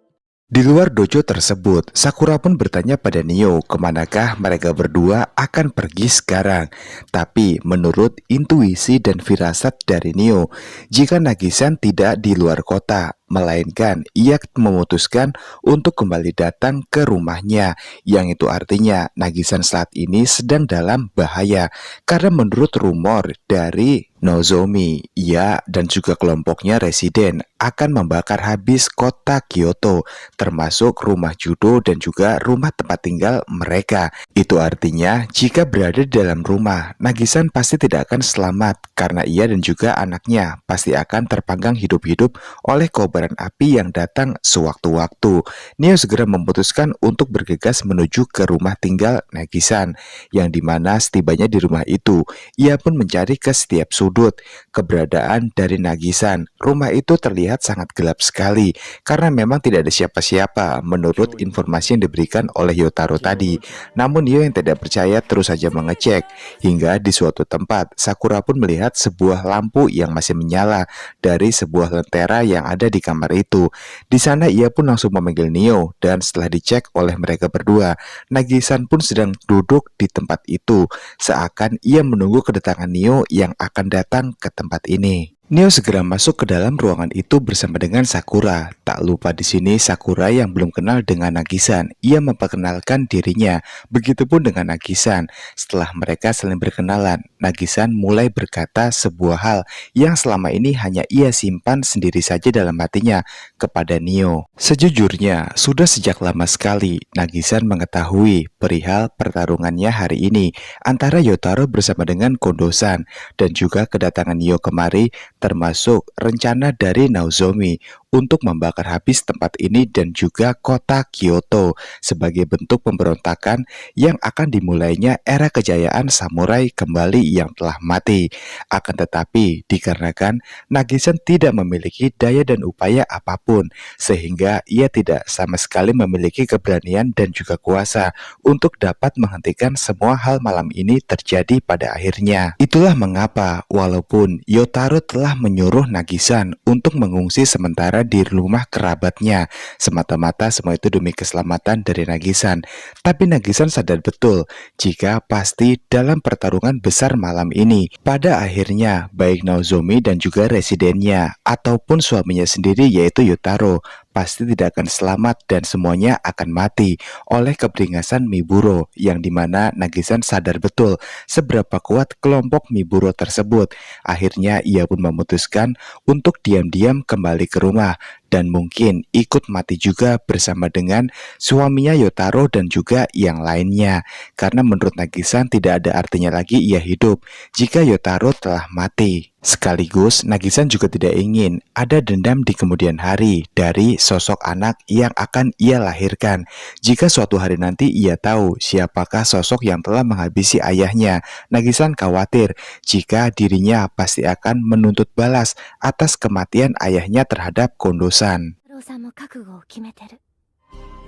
Di luar dojo tersebut, Sakura pun bertanya pada Neo kemanakah mereka berdua akan pergi sekarang. Tapi menurut intuisi dan firasat dari Neo, jika Nagi-san tidak di luar kota, melainkan ia memutuskan untuk kembali datang ke rumahnya, yang itu artinya Nagi-san saat ini sedang dalam bahaya. Karena menurut rumor dari Nozomi, ia dan juga kelompoknya residen akan membakar habis kota Kyoto, termasuk rumah judo dan juga rumah tempat tinggal mereka. Itu artinya jika berada di dalam rumah, Nagi-san pasti tidak akan selamat karena ia dan juga anaknya pasti akan terpanggang hidup-hidup oleh kobaran api yang datang sewaktu-waktu. Neo segera memutuskan untuk bergegas menuju ke rumah tinggal Nagi-san, yang dimana setibanya di rumah itu, ia pun mencari ke setiap sudut keberadaan dari Nagi-san. Rumah itu terlihat sangat gelap sekali karena memang tidak ada siapa-siapa menurut informasi yang diberikan oleh Yotaro tadi. Namun Neo yang tidak percaya terus saja mengecek, hingga di suatu tempat Sakura pun melihat sebuah lampu yang masih menyala dari sebuah lentera yang ada di kamar itu. Di sana ia pun langsung memanggil Neo, dan setelah dicek oleh mereka berdua, Nagi-san pun sedang duduk di tempat itu, seakan ia menunggu kedatangan Neo yang akan datang ke tempat ini. Neo segera masuk ke dalam ruangan itu bersama dengan Sakura. Tak lupa di sini Sakura yang belum kenal dengan Nagi-san, ia memperkenalkan dirinya. Begitupun dengan Nagi-san. Setelah mereka saling berkenalan, Nagi-san mulai berkata sebuah hal yang selama ini hanya ia simpan sendiri saja dalam hatinya kepada Neo. Sejujurnya, sudah sejak lama sekali Nagi-san mengetahui perihal pertarungannya hari ini antara Yotaro bersama dengan Kondo-san, dan juga kedatangan Neo kemari termasuk rencana dari Nozomi untuk membakar habis tempat ini dan juga kota Kyoto sebagai bentuk pemberontakan yang akan dimulainya era kejayaan samurai kembali yang telah mati. Akan tetapi dikarenakan Nagi-san tidak memiliki daya dan upaya apapun, sehingga ia tidak sama sekali memiliki keberanian dan juga kuasa untuk dapat menghentikan semua hal malam ini terjadi pada akhirnya. Itulah mengapa walaupun Yotaro telah menyuruh Nagi-san untuk mengungsi sementara di rumah kerabatnya, semata-mata semua itu demi keselamatan dari Nagi-san. Tapi Nagi-san sadar betul jika pasti dalam pertarungan besar malam ini, pada akhirnya baik Nozomi dan juga residennya ataupun suaminya sendiri yaitu Yotaro pasti tidak akan selamat dan semuanya akan mati oleh keberingasan Miburo, yang dimana Nagi-san sadar betul seberapa kuat kelompok Miburo tersebut. Akhirnya ia pun memutuskan untuk diam-diam kembali ke rumah dan mungkin ikut mati juga bersama dengan suaminya Yotaro dan juga yang lainnya. Karena menurut Nagi-san tidak ada artinya lagi ia hidup jika Yotaro telah mati. Sekaligus Nagi-san juga tidak ingin ada dendam di kemudian hari dari sosok anak yang akan ia lahirkan. Jika suatu hari nanti ia tahu siapakah sosok yang telah menghabisi ayahnya, Nagi-san khawatir jika dirinya pasti akan menuntut balas atas kematian ayahnya terhadap Kondo-san. 太郎さんも覚悟を決めてる。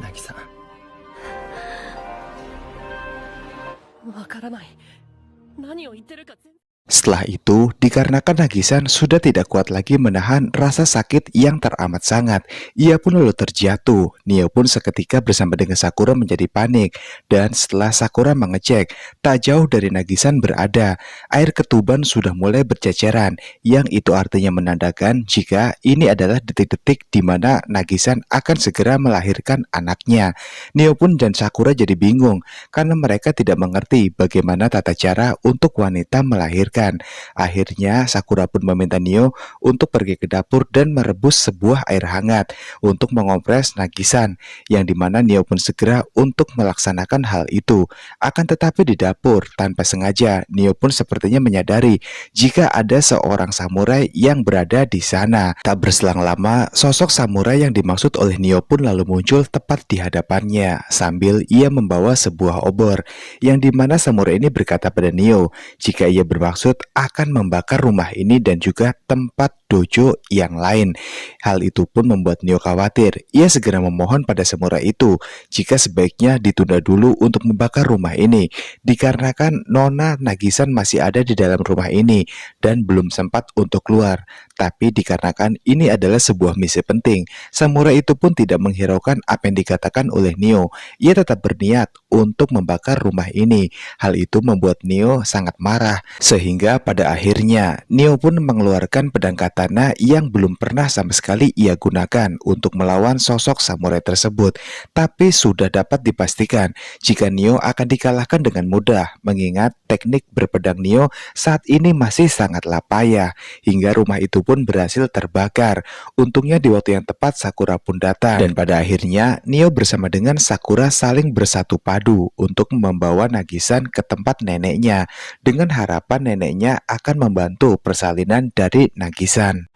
ナギさんわからない何を言ってるか全然 Setelah itu, dikarenakan Nagi-san sudah tidak kuat lagi menahan rasa sakit yang teramat sangat, ia pun lalu terjatuh. Neo pun seketika bersama dengan Sakura menjadi panik, dan setelah Sakura mengecek, tak jauh dari Nagi-san berada, air ketuban sudah mulai berceceran, yang itu artinya menandakan jika ini adalah detik-detik di mana Nagi-san akan segera melahirkan anaknya. Neo pun dan Sakura jadi bingung, karena mereka tidak mengerti bagaimana tata cara untuk wanita melahirkan. Akhirnya Sakura pun meminta Neo untuk pergi ke dapur dan merebus sebuah air hangat untuk mengompres Nagi-san, yang dimana Neo pun segera untuk melaksanakan hal itu. Akan tetapi di dapur tanpa sengaja Neo pun sepertinya menyadari jika ada seorang samurai yang berada di sana. Tak berselang lama, sosok samurai yang dimaksud oleh Neo pun lalu muncul tepat di hadapannya sambil ia membawa sebuah obor, yang dimana samurai ini berkata pada Neo jika ia bermaksud akan membakar rumah ini dan juga tempat dojo yang lain. Hal itu pun membuat Neo khawatir. Ia segera memohon pada samurai itu jika sebaiknya ditunda dulu untuk membakar rumah ini, dikarenakan Nona Nagisan masih ada di dalam rumah ini dan belum sempat untuk keluar. Tapi dikarenakan ini adalah sebuah misi penting, samurai itu pun tidak menghiraukan apa yang dikatakan oleh Neo. Ia tetap berniat untuk membakar rumah ini. Hal itu membuat Neo sangat marah, sehingga pada akhirnya Neo pun mengeluarkan pedang katana yang belum pernah sama sekali ia gunakan untuk melawan sosok samurai tersebut. Tapi sudah dapat dipastikan jika Neo akan dikalahkan dengan mudah, mengingat teknik berpedang Neo saat ini masih sangatlah payah, hingga rumah itu pun berhasil terbakar. Untungnya di waktu yang tepat Sakura pun datang, dan pada akhirnya Neo bersama dengan Sakura saling bersatu padu untuk membawa Nagisan ke tempat neneknya, dengan harapan neneknya akan membantu persalinan dari Nagisan.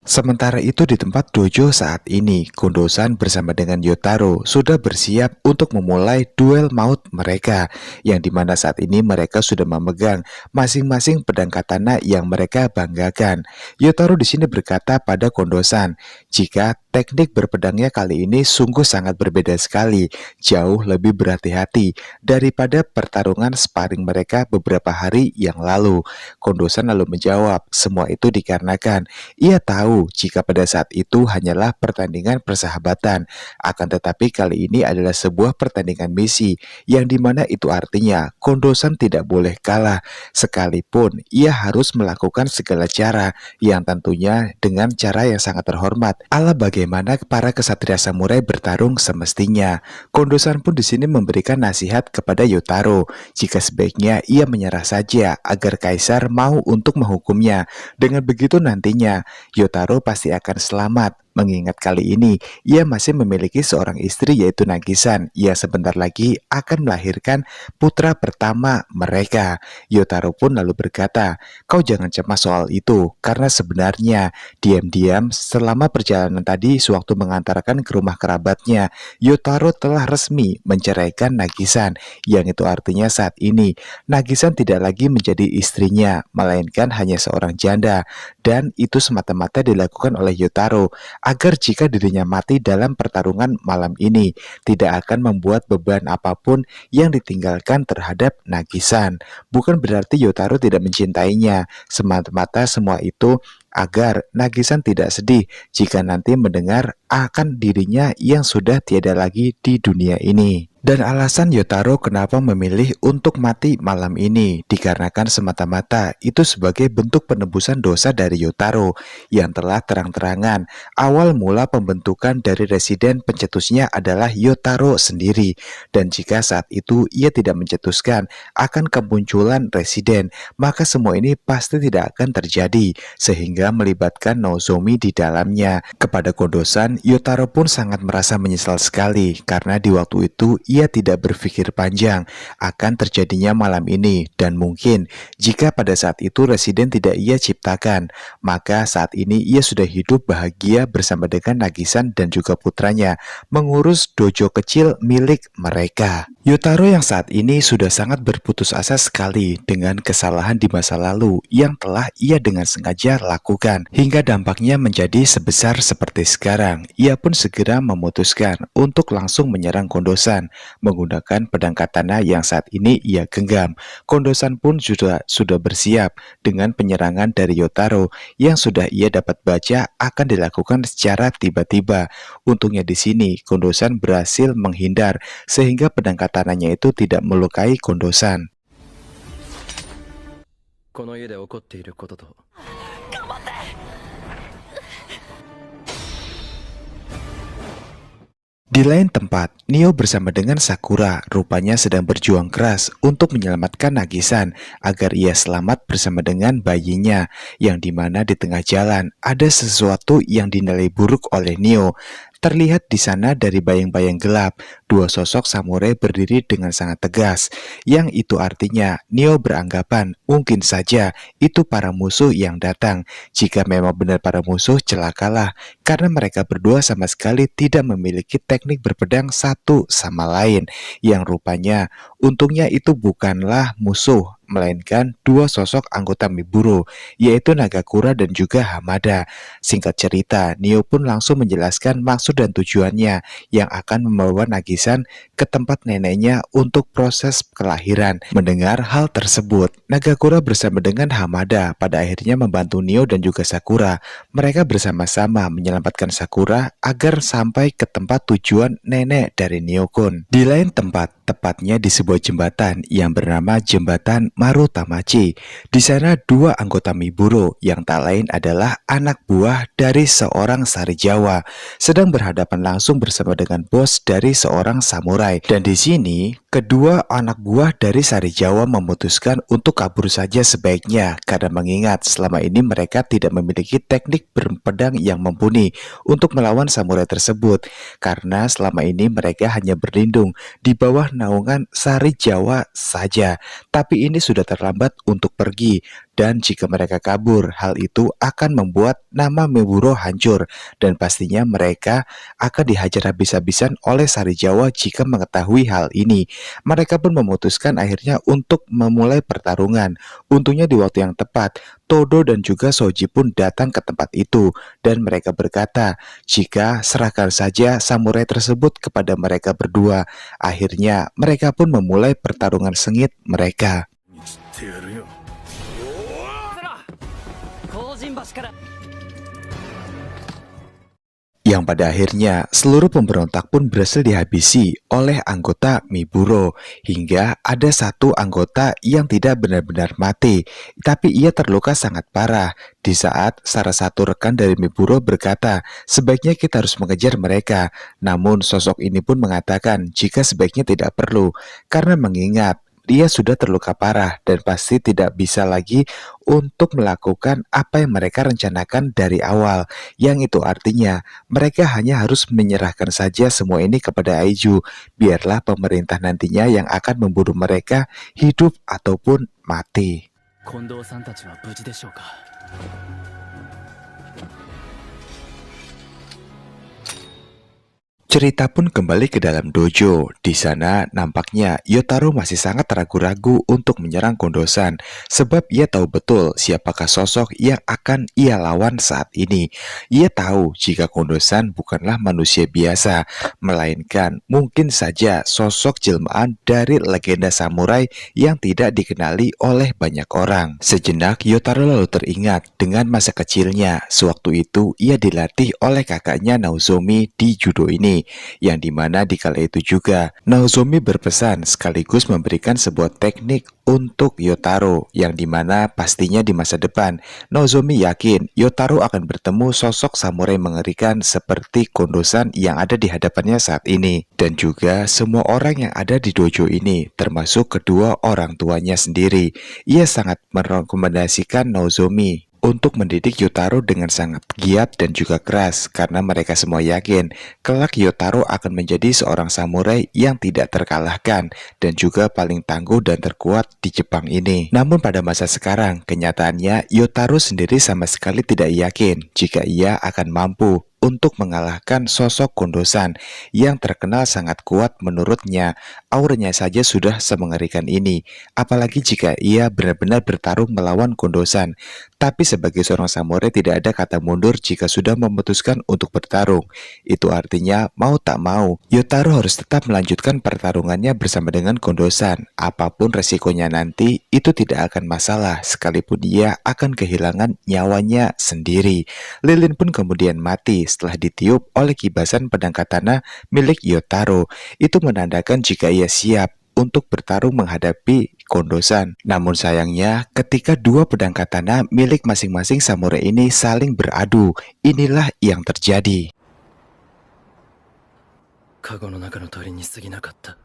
Sementara itu di tempat dojo saat ini, Kondo-san bersama dengan Yotaro sudah bersiap untuk memulai duel maut mereka, yang dimana saat ini mereka sudah memegang masing-masing pedang katana yang mereka banggakan. Yotaro di sini berkata pada Kondo-san, jika teknik berpedangnya kali ini sungguh sangat berbeda sekali, jauh lebih berhati-hati daripada pertarungan sparring mereka beberapa hari yang lalu. Kondo-san lalu menjawab, semua itu dikarenakan ia tahu jika pada saat itu hanyalah pertandingan persahabatan, akan tetapi kali ini adalah sebuah pertandingan misi, yang dimana itu artinya Kondo-san tidak boleh kalah, sekalipun ia harus melakukan segala cara, yang tentunya dengan cara yang sangat terhormat, ala bagaimana para kesatria samurai bertarung semestinya. Kondo-san pun di sini memberikan nasihat kepada Yotaro, jika sebaiknya ia menyerah saja agar kaisar mau untuk menghukumnya. Dengan begitu nantinya Yotaro pasti akan selamat, mengingat kali ini ia masih memiliki seorang istri yaitu Nagisan yang sebentar lagi akan melahirkan putra pertama mereka. Yotaro pun lalu berkata, kau jangan cemas soal itu, karena sebenarnya diam-diam selama perjalanan tadi sewaktu mengantarkan ke rumah kerabatnya, Yotaro telah resmi menceraikan Nagisan, yang itu artinya saat ini Nagisan tidak lagi menjadi istrinya, melainkan hanya seorang janda, dan itu semata-mata dilakukan oleh Yotaro agar jika dirinya mati dalam pertarungan malam ini, tidak akan membuat beban apapun yang ditinggalkan terhadap Nagisan. Bukan berarti Yotaro tidak mencintainya, semata-mata semua itu agar Nagisan tidak sedih jika nanti mendengar akan dirinya yang sudah tiada lagi di dunia ini. Dan alasan Yotaro kenapa memilih untuk mati malam ini dikarenakan semata-mata itu sebagai bentuk penebusan dosa dari Yotaro yang telah terang-terangan awal mula pembentukan dari residen pencetusnya adalah Yotaro sendiri, dan jika saat itu ia tidak mencetuskan akan kemunculan residen, maka semua ini pasti tidak akan terjadi, sehingga melibatkan Nozomi di dalamnya. Kepada Kondo-san, Yotaro pun sangat merasa menyesal sekali karena di waktu itu ia tidak berpikir panjang akan terjadinya malam ini, dan mungkin jika pada saat itu residen tidak ia ciptakan, maka saat ini ia sudah hidup bahagia bersama dengan Nagisan dan juga putranya mengurus dojo kecil milik mereka. Yotaro yang saat ini sudah sangat berputus asa sekali dengan kesalahan di masa lalu yang telah ia dengan sengaja lakukan hingga dampaknya menjadi sebesar seperti sekarang. Ia pun segera memutuskan untuk langsung menyerang Kondo-san menggunakan pedang katana yang saat ini ia genggam. Kondo-san pun sudah bersiap dengan penyerangan dari Yotaro yang sudah ia dapat baca akan dilakukan secara tiba-tiba. Untungnya di sini Kondo-san berhasil menghindar sehingga pedang katananya itu tidak melukai Kondo-san. Di lain tempat, Neo bersama dengan Sakura rupanya sedang berjuang keras untuk menyelamatkan Nagisan agar ia selamat bersama dengan bayinya, yang dimana di tengah jalan ada sesuatu yang dinilai buruk oleh Neo. Terlihat di sana dari bayang-bayang gelap, dua sosok samurai berdiri dengan sangat tegas. Yang itu artinya Neo beranggapan mungkin saja itu para musuh yang datang. Jika memang benar para musuh, celakalah, karena mereka berdua sama sekali tidak memiliki teknik berpedang satu sama lain. Yang rupanya untungnya itu bukanlah musuh, melainkan dua sosok anggota Miburo, yaitu Nagakura dan juga Hamada. Singkat cerita, Neo pun langsung menjelaskan maksud dan tujuannya yang akan membawa Nagisan ke tempat neneknya untuk proses kelahiran. Mendengar hal tersebut, Nagakura bersama dengan Hamada pada akhirnya membantu Neo dan juga Sakura. Mereka bersama-sama menyelamatkan Sakura agar sampai ke tempat tujuan nenek dari Neo-kun. Di lain tempat, tepatnya di sebuah jembatan yang bernama Jembatan Marutamachi. Di sana dua anggota Miburo yang tak lain adalah anak buah dari seorang Sari Jawa sedang berhadapan langsung bersama dengan bos dari seorang samurai. Dan di sini kedua anak buah dari Sari Jawa memutuskan untuk kabur saja sebaiknya, karena mengingat selama ini mereka tidak memiliki teknik berpedang yang mumpuni untuk melawan samurai tersebut, karena selama ini mereka hanya berlindung di bawah naungan Sari Jawa saja. Tapi ini sudah terlambat untuk pergi, dan jika mereka kabur, hal itu akan membuat nama Miburo hancur, dan pastinya mereka akan dihajar habis-habisan oleh Sari Jawa jika mengetahui hal ini. Mereka pun memutuskan akhirnya untuk memulai pertarungan. Untungnya di waktu yang tepat, Todo dan juga Soji pun datang ke tempat itu, dan mereka berkata, jika serahkan saja samurai tersebut kepada mereka berdua. Akhirnya mereka pun memulai pertarungan sengit mereka. してやるよ。 後陣橋から Yang pada akhirnya seluruh pemberontak pun berhasil dihabisi oleh anggota Miburo, hingga ada satu anggota yang tidak benar-benar mati, tapi ia terluka sangat parah. Di saat salah satu rekan dari Miburo berkata, sebaiknya kita harus mengejar mereka. Namun sosok ini pun mengatakan jika sebaiknya tidak perlu, karena mengingat dia sudah terluka parah dan pasti tidak bisa lagi untuk melakukan apa yang mereka rencanakan dari awal. Yang itu artinya mereka hanya harus menyerahkan saja semua ini kepada Aiju. Biarlah pemerintah nantinya yang akan membunuh mereka hidup ataupun mati. 近藤さんたちは無事でしょうか。 Cerita pun kembali ke dalam dojo. Di sana nampaknya Yotaro masih sangat ragu-ragu untuk menyerang Kondosan, sebab ia tahu betul siapakah sosok yang akan ia lawan saat ini. Ia tahu jika Kondosan bukanlah manusia biasa, melainkan mungkin saja sosok jelmaan dari legenda samurai yang tidak dikenali oleh banyak orang. Sejenak Yotaro lalu teringat dengan masa kecilnya. Sewaktu itu ia dilatih oleh kakaknya Naozomi di judo ini, yang dimana di kala itu juga Naozomi berpesan sekaligus memberikan sebuah teknik untuk Yotaro, yang dimana pastinya di masa depan Naozomi yakin Yotaro akan bertemu sosok samurai mengerikan seperti Kondosan yang ada di hadapannya saat ini. Dan juga semua orang yang ada di dojo ini, termasuk kedua orang tuanya sendiri. Ia sangat merekomendasikan Naozomi untuk mendidik Yotaro dengan sangat giat dan juga keras, karena mereka semua yakin kelak Yotaro akan menjadi seorang samurai yang tidak terkalahkan dan juga paling tangguh dan terkuat di Jepang ini. Namun pada masa sekarang, kenyataannya Yotaro sendiri sama sekali tidak yakin jika ia akan mampu untuk mengalahkan sosok Kondosan yang terkenal sangat kuat menurutnya. Auranya saja sudah semengerikan ini, apalagi jika ia benar-benar bertarung melawan Kondosan. Tapi sebagai seorang samurai tidak ada kata mundur jika sudah memutuskan untuk bertarung. Itu artinya mau tak mau, Yotaro harus tetap melanjutkan pertarungannya bersama dengan Kondosan. Apapun resikonya nanti, itu tidak akan masalah sekalipun ia akan kehilangan nyawanya sendiri. Lilin pun kemudian mati setelah ditiup oleh kibasan pedang katana milik Yotaro. Itu menandakan jika ia siap untuk bertarung menghadapi Kondosan. Namun sayangnya, ketika dua pedang katana milik masing-masing samurai ini saling beradu, inilah yang terjadi. カゴの中の鳥に過ぎなかった。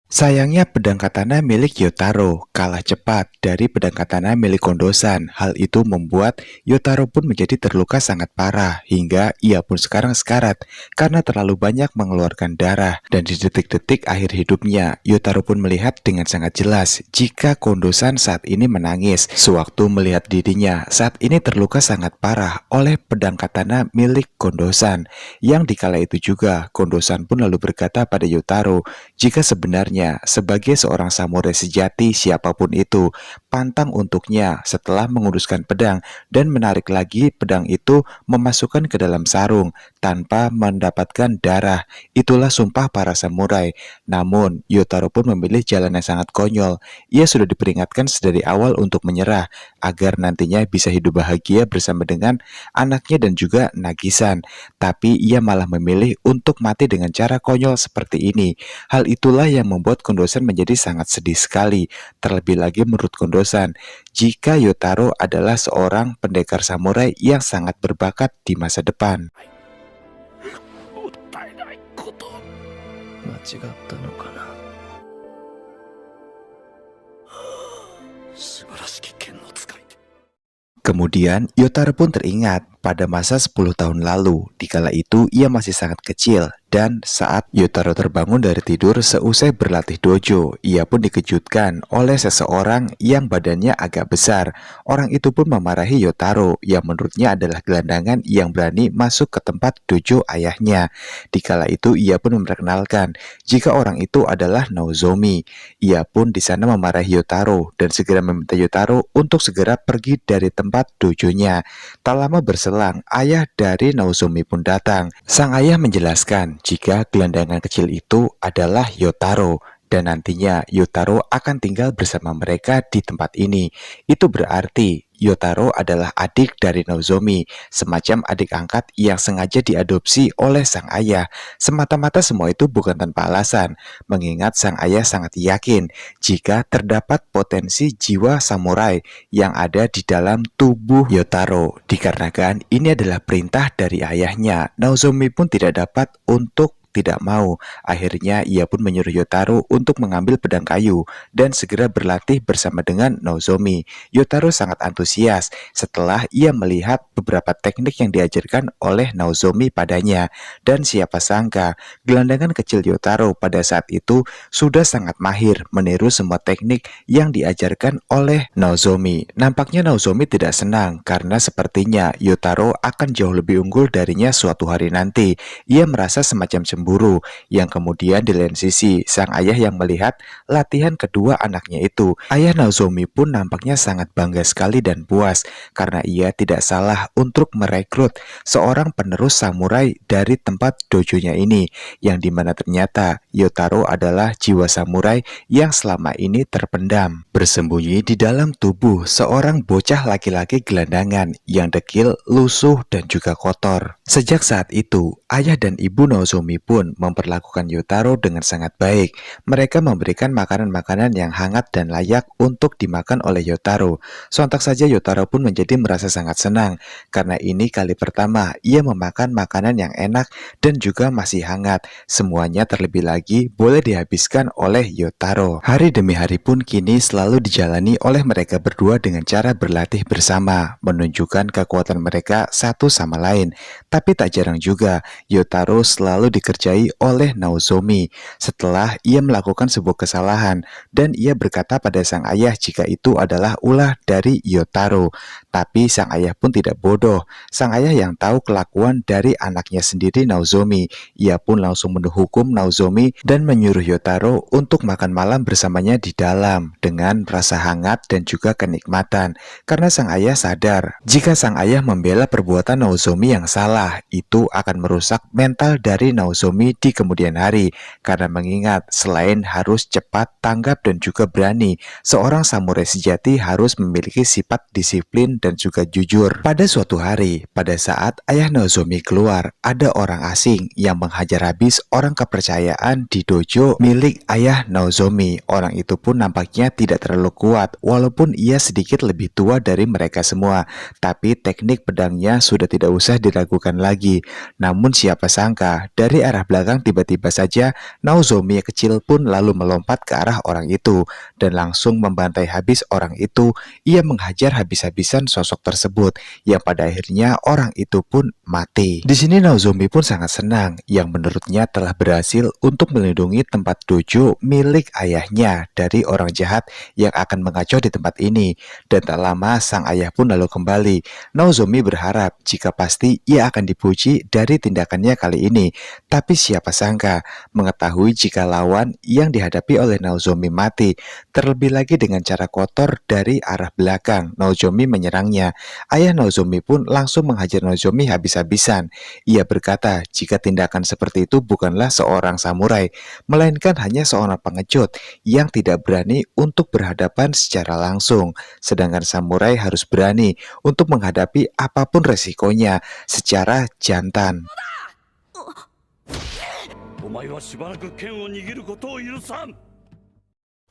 Setelah Sayangnya pedang katana milik Yotaro kalah cepat dari pedang katana milik Kondosan. Hal itu membuat Yotaro pun menjadi terluka sangat parah hingga ia pun sekarang sekarat karena terlalu banyak mengeluarkan darah. Dan di detik-detik akhir hidupnya, Yotaro pun melihat dengan sangat jelas jika Kondosan saat ini menangis sewaktu melihat dirinya saat ini terluka sangat parah oleh pedang katana milik Kondosan. Yang dikala itu juga Kondosan pun lalu berkata pada Yotaro jika sebenarnya sebagai seorang samurai sejati siapapun itu, pantang untuknya setelah menguruskan pedang dan menarik lagi pedang itu memasukkan ke dalam sarung tanpa mendapatkan darah. Itulah sumpah para samurai. Namun, Yotaro pun memilih jalan yang sangat konyol. Ia sudah diperingatkan sedari awal untuk menyerah agar nantinya bisa hidup bahagia bersama dengan anaknya dan juga Nagisan. Tapi ia malah memilih untuk mati dengan cara konyol seperti ini. Hal itulah yang membuat Kondosan menjadi sangat sedih sekali. Terlebih lagi menurut Kondosan, jika Yotaro adalah seorang pendekar samurai yang sangat berbakat di masa depan. もったいないこと。間違ったのかな。素晴らしき剣の使い手。 Kemudian Yotaro pun teringat pada masa 10 tahun lalu. Dikala itu ia masih sangat kecil dan saat Yotaro terbangun dari tidur seusai berlatih dojo, ia pun dikejutkan oleh seseorang yang badannya agak besar. Orang itu pun memarahi Yotaro yang menurutnya adalah gelandangan yang berani masuk ke tempat dojo ayahnya. Dikala itu ia pun memperkenalkan jika orang itu adalah Nozomi. Ia pun di sana memarahi Yotaro dan segera meminta Yotaro untuk segera pergi dari tempat dojonya. Tak lama berselang, ayah dari Nozomi pun datang. Sang ayah menjelaskan jika gelandangan kecil itu adalah Yotaro dan nantinya Yotaro akan tinggal bersama mereka di tempat ini. Itu berarti Yotaro adalah adik dari Nozomi, semacam adik angkat yang sengaja diadopsi oleh sang ayah. Semata-mata semua itu bukan tanpa alasan, mengingat sang ayah sangat yakin jika terdapat potensi jiwa samurai yang ada di dalam tubuh Yotaro. Dikarenakan ini adalah perintah dari ayahnya, Nozomi pun tidak dapat untuk tidak mau. Akhirnya ia pun menyuruh Yotaro untuk mengambil pedang kayu dan segera berlatih bersama dengan Nozomi. Yotaro sangat antusias setelah ia melihat beberapa teknik yang diajarkan oleh Nozomi padanya. Dan siapa sangka gelandangan kecil Yotaro pada saat itu sudah sangat mahir meniru semua teknik yang diajarkan oleh Nozomi. Nampaknya Nozomi tidak senang karena sepertinya Yotaro akan jauh lebih unggul darinya suatu hari nanti. Ia merasa semacam cemburu, yang kemudian di lain sisi sang ayah yang melihat latihan kedua anaknya itu. Ayah Nozomi pun nampaknya sangat bangga sekali dan puas karena ia tidak salah untuk merekrut seorang penerus samurai dari tempat dojonya ini, yang dimana ternyata Yotaro adalah jiwa samurai yang selama ini terpendam, bersembunyi di dalam tubuh seorang bocah laki-laki gelandangan yang dekil, lusuh dan juga kotor. Sejak saat itu, ayah dan ibu Nozomi pun memperlakukan Yotaro dengan sangat baik. Mereka memberikan makanan-makanan yang hangat dan layak untuk dimakan oleh Yotaro. Sontak saja Yotaro pun menjadi merasa sangat senang karena ini kali pertama ia memakan makanan yang enak dan juga masih hangat. Semuanya terlebih lagi boleh dihabiskan oleh Yotaro. Hari demi hari pun kini selalu dijalani oleh mereka berdua dengan cara berlatih bersama, menunjukkan kekuatan mereka satu sama lain. Tapi tak jarang juga Yotaro selalu dikerjai oleh Nozomi setelah ia melakukan sebuah kesalahan dan ia berkata pada sang ayah jika itu adalah ulah dari Yotaro. Tapi sang ayah pun tidak bodoh. Sang ayah yang tahu kelakuan dari anaknya sendiri Nozomi, ia pun langsung menghukum Nozomi dan menyuruh Yotaro untuk makan malam bersamanya di dalam dengan rasa hangat dan juga kenikmatan. Karena sang ayah sadar jika sang ayah membela perbuatan Nozomi yang salah, itu akan merusak mental dari Nozomi di kemudian hari. Karena mengingat selain harus cepat, tanggap dan juga berani, seorang samurai sejati harus memiliki sifat disiplin dan juga jujur. Pada suatu hari, pada saat ayah Nozomi keluar, ada orang asing yang menghajar habis orang kepercayaan latihan di dojo milik ayah Nozomi. Orang itu pun nampaknya tidak terlalu kuat, walaupun ia sedikit lebih tua dari mereka semua. Tapi teknik pedangnya sudah tidak usah diragukan lagi. Namun siapa sangka, dari arah belakang tiba-tiba saja Nozomi yang kecil pun lalu melompat ke arah orang itu dan langsung membantai habis orang itu. Ia menghajar habis-habisan sosok tersebut yang pada akhirnya orang itu pun mati. Di sini Nozomi pun sangat senang yang menurutnya telah berhasil untuk melindungi tempat dojo milik ayahnya dari orang jahat yang akan mengacau di tempat ini. Dan tak lama sang ayah pun lalu kembali. Nozomi berharap jika pasti ia akan dipuji dari tindakannya kali ini. Tapi siapa sangka mengetahui jika lawan yang dihadapi oleh Nozomi mati, terlebih lagi dengan cara kotor dari arah belakang. Nozomi menyerangnya. Ayah Nozomi pun langsung menghajar Nozomi habis-habisan. Ia berkata jika tindakan seperti itu bukanlah seorang samurai, melainkan hanya seorang pengecut yang tidak berani untuk berhadapan secara langsung. Sedangkan samurai harus berani untuk menghadapi apapun resikonya secara jantan. お前はしばらく剣を握ることを許さん。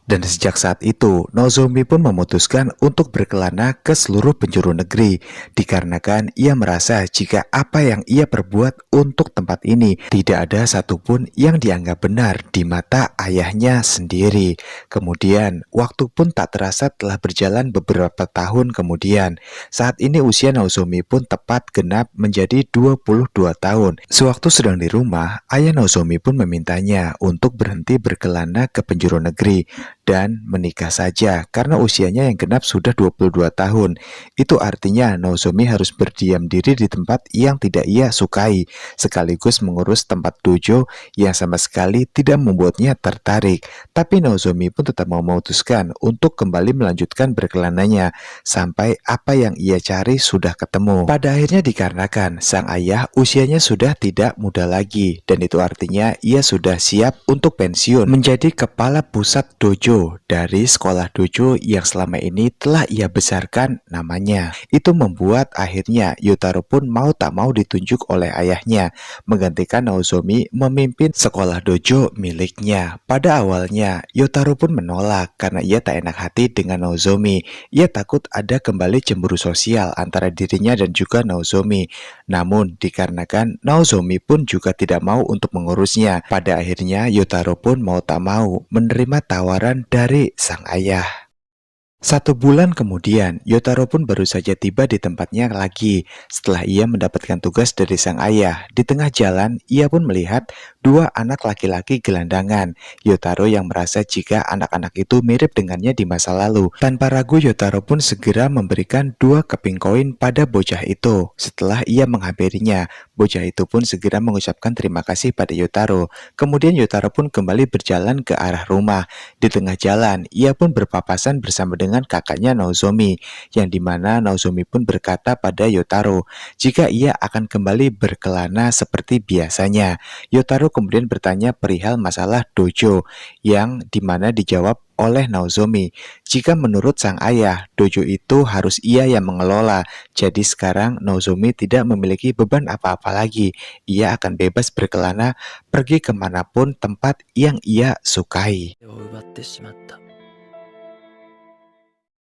Dan sejak saat itu, Nozomi pun memutuskan untuk berkelana ke seluruh penjuru negeri, dikarenakan ia merasa jika apa yang ia perbuat untuk tempat ini tidak ada satupun yang dianggap benar di mata ayahnya sendiri. Kemudian, waktu pun tak terasa telah berjalan beberapa tahun kemudian. Saat ini usia Nozomi pun tepat genap menjadi 22 tahun. Sewaktu sedang di rumah, ayah Nozomi pun memintanya untuk berhenti berkelana ke penjuru negeri dan menikah saja karena usianya yang genap sudah 22 tahun. Itu artinya Nozomi harus berdiam diri di tempat yang tidak ia sukai, sekaligus mengurus tempat dojo yang sama sekali tidak membuatnya tertarik. Tapi Nozomi pun tetap memutuskan untuk kembali melanjutkan berkelananya sampai apa yang ia cari sudah ketemu. Pada akhirnya dikarenakan sang ayah usianya sudah tidak muda lagi, dan itu artinya ia sudah siap untuk pensiun menjadi kepala pusat dojo dari sekolah dojo yang selama ini telah ia besarkan namanya. Itu membuat akhirnya Yotaro pun mau tak mau ditunjuk oleh ayahnya menggantikan Nozomi memimpin sekolah dojo miliknya. Pada awalnya Yotaro pun menolak karena ia tak enak hati dengan Nozomi. Ia takut ada kembali cemburu sosial antara dirinya dan juga Nozomi. Namun dikarenakan Nozomi pun juga tidak mau untuk mengurusnya, pada akhirnya Yotaro pun mau tak mau menerima tawaran dari sang ayah. 1 bulan kemudian, Yotaro pun baru saja tiba di tempatnya lagi setelah ia mendapatkan tugas dari sang ayah. Di tengah jalan, ia pun melihat 2 anak laki-laki gelandangan. Yotaro yang merasa jika anak-anak itu mirip dengannya di masa lalu. Tanpa ragu, Yotaro pun segera memberikan 2 keping koin pada bocah itu. Setelah ia menghampirinya, bocah itu pun segera mengucapkan terima kasih pada Yotaro. Kemudian Yotaro pun kembali berjalan ke arah rumah. Di tengah jalan, ia pun berpapasan bersama dengan kakaknya Nozomi, yang dimana Nozomi pun berkata pada Yotaro jika ia akan kembali berkelana seperti biasanya. Yotaro kemudian bertanya perihal masalah dojo, yang dimana dijawab oleh Nozomi jika menurut sang ayah dojo itu harus ia yang mengelola. Jadi sekarang Nozomi tidak memiliki beban apa-apa lagi. Ia akan bebas berkelana pergi kemanapun tempat yang ia sukai. を奪ってしまった。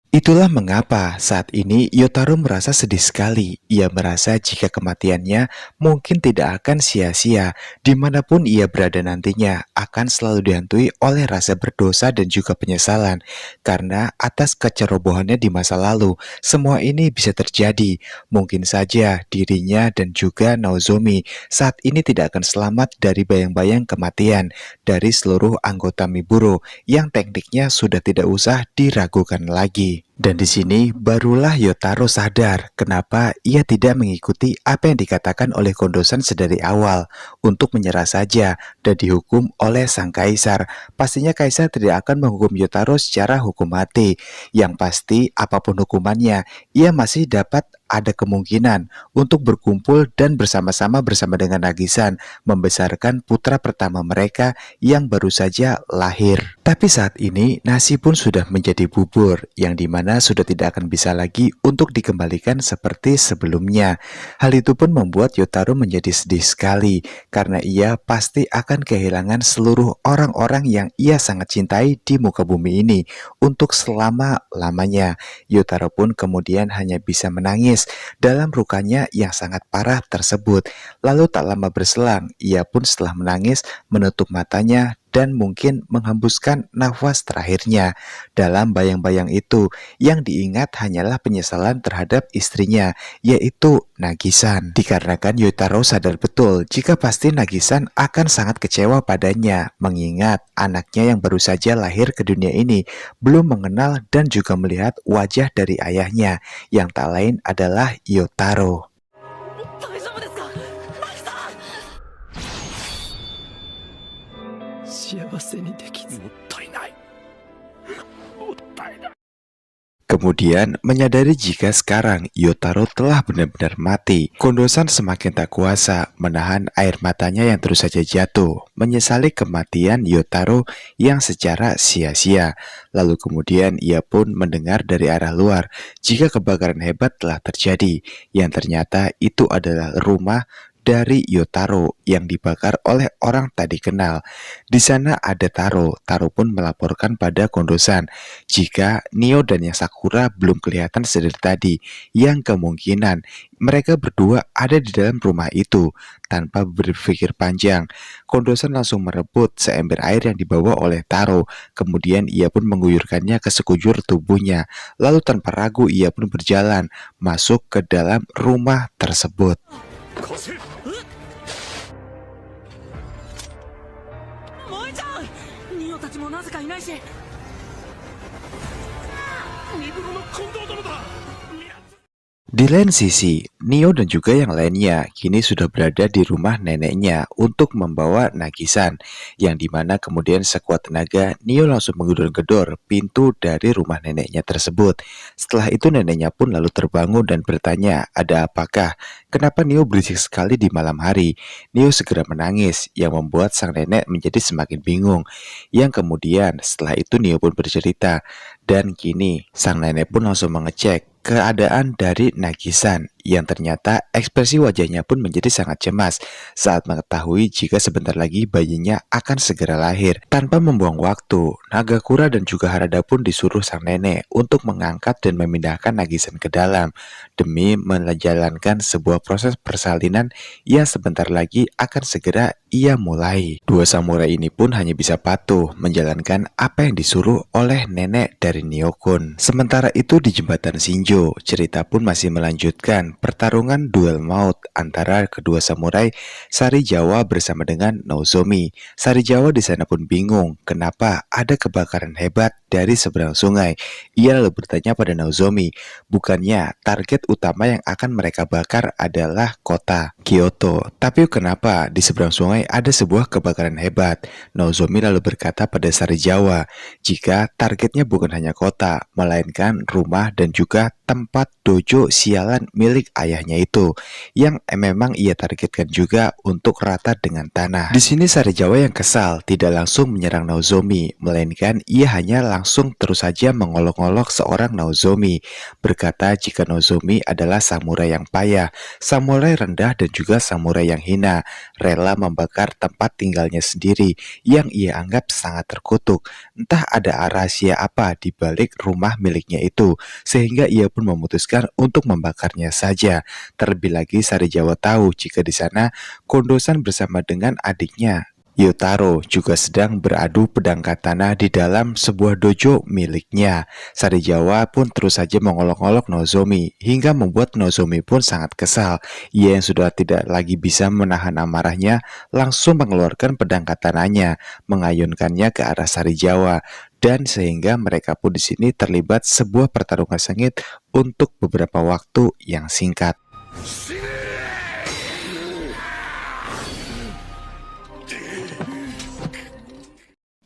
Itulah mengapa saat ini Yotaro merasa sedih sekali. Ia merasa jika kematiannya mungkin tidak akan sia-sia. Dimanapun ia berada nantinya akan selalu dihantui oleh rasa berdosa dan juga penyesalan. Karena atas kecerobohannya di masa lalu, semua ini bisa terjadi. Mungkin saja dirinya dan juga Nozomi saat ini tidak akan selamat dari bayang-bayang kematian dari seluruh anggota Miburo yang tekniknya sudah tidak usah diragukan lagi. Dan di sini barulah Yotaro sadar kenapa ia tidak mengikuti apa yang dikatakan oleh Kondo-san sedari awal untuk menyerah saja dan dihukum oleh sang kaisar. Pastinya kaisar tidak akan menghukum Yotaro secara hukum mati. Yang pasti apapun hukumannya, ia masih dapat ada kemungkinan untuk berkumpul dan bersama-sama bersama dengan Nagi-san membesarkan putra pertama mereka yang baru saja lahir. Tapi saat ini nasi pun sudah menjadi bubur, yang dimana mana sudah tidak akan bisa lagi untuk dikembalikan seperti sebelumnya. Hal itu pun membuat Yotaro menjadi sedih sekali, karena ia pasti akan kehilangan seluruh orang-orang yang ia sangat cintai di muka bumi ini untuk selama-lamanya. Yotaro pun kemudian hanya bisa menangis dalam lukanya yang sangat parah tersebut. Lalu tak lama berselang, ia pun setelah menangis menutup matanya dan mungkin menghembuskan nafas terakhirnya. Dalam bayang-bayang itu, yang diingat hanyalah penyesalan terhadap istrinya, yaitu Nagisan. Dikarenakan Yotaro sadar betul jika pasti Nagisan akan sangat kecewa padanya, mengingat anaknya yang baru saja lahir ke dunia ini belum mengenal dan juga melihat wajah dari ayahnya, yang tak lain adalah Yotaro. 大丈夫ですか、ナギさん。幸せにできず、もったいない。もったいない。 Kemudian menyadari jika sekarang Yotaro telah benar-benar mati, Kondosan semakin tak kuasa menahan air matanya yang terus saja jatuh, menyesali kematian Yotaro yang secara sia-sia. Lalu kemudian ia pun mendengar dari arah luar jika kebakaran hebat telah terjadi, yang ternyata itu adalah rumah dari Yotaro yang dibakar oleh orang tak dikenal. Di sana ada Taro. Taro pun melaporkan pada Kondosan jika Nio dan yang Sakura belum kelihatan sedari tadi, yang kemungkinan mereka berdua ada di dalam rumah itu. Tanpa berpikir panjang, Kondosan langsung merebut seember air yang dibawa oleh Taro. Kemudian ia pun mengguyurkannya ke sekujur tubuhnya. Lalu tanpa ragu ia pun berjalan masuk ke dalam rumah tersebut. 貸せ。萌ちゃん、ニオたちもなぜかいないし。三風呂の近藤殿だ。 Di lain sisi, Nio dan juga yang lainnya kini sudah berada di rumah neneknya untuk membawa Nagisan, yang dimana kemudian sekuat tenaga Nio langsung menggedor-gedor pintu dari rumah neneknya tersebut. Setelah itu neneknya pun lalu terbangun dan bertanya, ada apakah? Kenapa Nio berisik sekali di malam hari? Nio segera menangis, yang membuat sang nenek menjadi semakin bingung. Yang kemudian setelah itu Nio pun bercerita, dan kini sang nenek pun langsung mengecek keadaan dari Nagisan, yang ternyata ekspresi wajahnya pun menjadi sangat cemas saat mengetahui jika sebentar lagi bayinya akan segera lahir. Tanpa membuang waktu, Nagakura dan juga Harada pun disuruh sang nenek untuk mengangkat dan memindahkan Nagisan ke dalam demi menjalankan sebuah proses persalinan yang sebentar lagi akan segera ia mulai. Dua samurai ini pun hanya bisa patuh menjalankan apa yang disuruh oleh nenek dari Nio-kun. Sementara itu di jembatan Shinjo, cerita pun masih melanjutkan pertarungan duel maut antara kedua samurai Sarijawa bersama dengan Nozomi. Sarijawa di sana pun bingung kenapa ada kebakaran hebat dari seberang sungai. Ia lalu bertanya pada Nozomi, bukannya target utama yang akan mereka bakar adalah kota Kyoto, tapi kenapa di seberang sungai ada sebuah kebakaran hebat? Nozomi lalu berkata pada Sarijawa, jika targetnya bukan hanya kota, melainkan rumah dan juga tempat dojo sialan milik ayahnya itu, yang memang ia targetkan juga untuk rata dengan tanah. Di sini Sarijawa yang kesal tidak langsung menyerang Nozomi, melainkan ia hanya langsung terus saja mengolok-olok seorang Nozomi, berkata jika Nozomi adalah samurai yang payah, samurai rendah dan juga samurai yang hina, rela membakar tempat tinggalnya sendiri yang ia anggap sangat terkutuk. Entah ada rahasia apa di balik rumah miliknya itu, sehingga ia pun memutuskan untuk membakarnya saja. Terlebih lagi Sarijawa tahu jika di sana Kondosan bersama dengan adiknya Yotaro juga sedang beradu pedang katana di dalam sebuah dojo miliknya. Sarijawa pun terus saja mengolok-olok Nozomi hingga membuat Nozomi pun sangat kesal. Ia yang sudah tidak lagi bisa menahan amarahnya langsung mengeluarkan pedang katananya, mengayunkannya ke arah Sarijawa, dan sehingga mereka pun di sini terlibat sebuah pertarungan sengit untuk beberapa waktu yang singkat.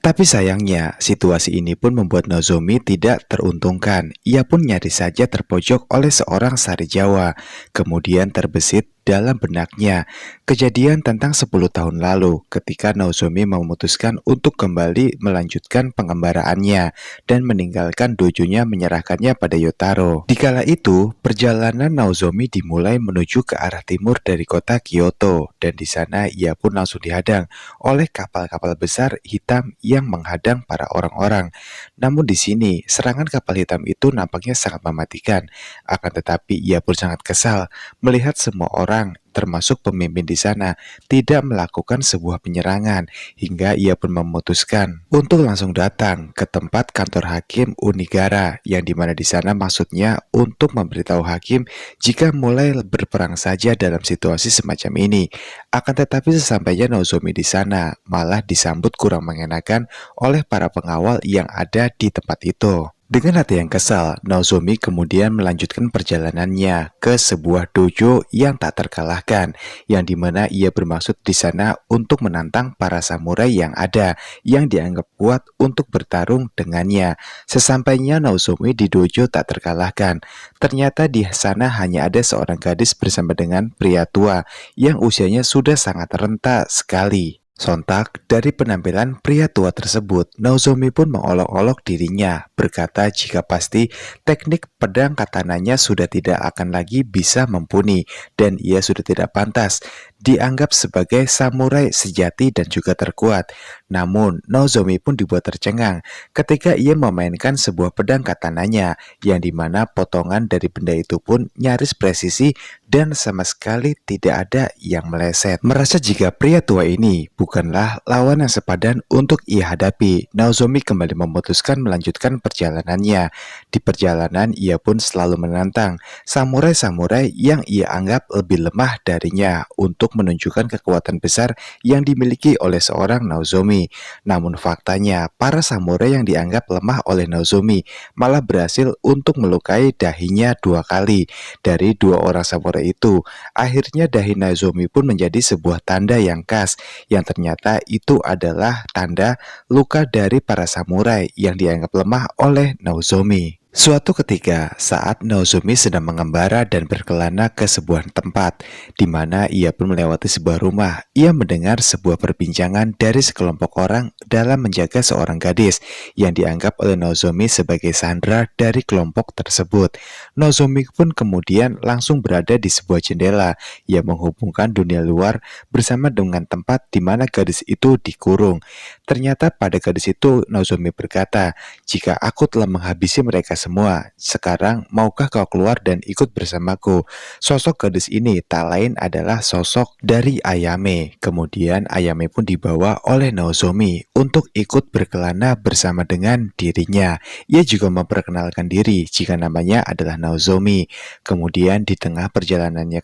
Tapi sayangnya, situasi ini pun membuat Nozomi tidak teruntungkan. Ia pun nyaris saja terpojok oleh seorang Sarijawa, kemudian terbesit dalam benaknya kejadian tentang 10 tahun lalu ketika Nozomi memutuskan untuk kembali melanjutkan pengembaraannya dan meninggalkan dojonya menyerahkannya pada Yotaro. Dikala itu, perjalanan Nozomi dimulai menuju ke arah timur dari kota Kyoto dan di sana ia pun langsung dihadang oleh kapal-kapal besar hitam yang menghadang para orang-orang. Namun di sini, serangan kapal hitam itu nampaknya sangat mematikan. Akan tetapi ia pun sangat kesal melihat semua orang, termasuk pemimpin di sana, tidak melakukan sebuah penyerangan hingga ia pun memutuskan untuk langsung datang ke tempat kantor hakim Unigara yang dimana di sana maksudnya untuk memberitahu hakim jika mulai berperang saja dalam situasi semacam ini. Akan tetapi sesampainya Nozomi di sana malah disambut kurang mengenakan oleh para pengawal yang ada di tempat itu. Dengan hati yang kesal, Nozomi kemudian melanjutkan perjalanannya ke sebuah dojo yang tak terkalahkan, yang dimana ia bermaksud di sana untuk menantang para samurai yang ada, yang dianggap kuat untuk bertarung dengannya. Sesampainya Nozomi di dojo tak terkalahkan, ternyata di sana hanya ada seorang gadis bersama dengan pria tua yang usianya sudah sangat renta sekali. Sontak dari penampilan pria tua tersebut, Nozomi pun mengolok-olok dirinya, berkata jika pasti teknik pedang katananya sudah tidak akan lagi bisa mumpuni dan ia sudah tidak pantas dianggap sebagai samurai sejati dan juga terkuat. Namun, Nozomi pun dibuat tercengang ketika ia memainkan sebuah pedang katananya, yang dimana potongan dari benda itu pun nyaris presisi dan sama sekali tidak ada yang meleset. Merasa jika pria tua ini bukanlah lawan yang sepadan untuk ia hadapi, Nozomi kembali memutuskan melanjutkan perjalanannya. Di perjalanan, ia pun selalu menantang samurai-samurai yang ia anggap lebih lemah darinya untuk menunjukkan kekuatan besar yang dimiliki oleh seorang Nozomi. Namun faktanya, para samurai yang dianggap lemah oleh Nozomi malah berhasil untuk melukai dahinya 2 kali. Dari 2 orang samurai itu, akhirnya dahi Nozomi pun menjadi sebuah tanda yang khas, yang ternyata itu adalah tanda luka dari para samurai yang dianggap lemah oleh Nozomi. Suatu ketika, saat Nozomi sedang mengembara dan berkelana ke sebuah tempat, di mana ia pun melewati sebuah rumah, ia mendengar sebuah perbincangan dari sekelompok orang dalam menjaga seorang gadis yang dianggap oleh Nozomi sebagai sandera dari kelompok tersebut. Nozomi pun kemudian langsung berada di sebuah jendela yang menghubungkan dunia luar bersama dengan tempat di mana gadis itu dikurung. Ternyata pada gadis itu Nozomi berkata, "Jika aku telah menghabisi mereka semua, sekarang maukah kau keluar dan ikut bersamaku?" Sosok gadis ini tak lain adalah sosok dari Ayame. Kemudian Ayame pun dibawa oleh Nozomi untuk ikut berkelana bersama dengan dirinya. Ia juga memperkenalkan diri jika namanya adalah Nozomi. Kemudian di tengah perjalanannya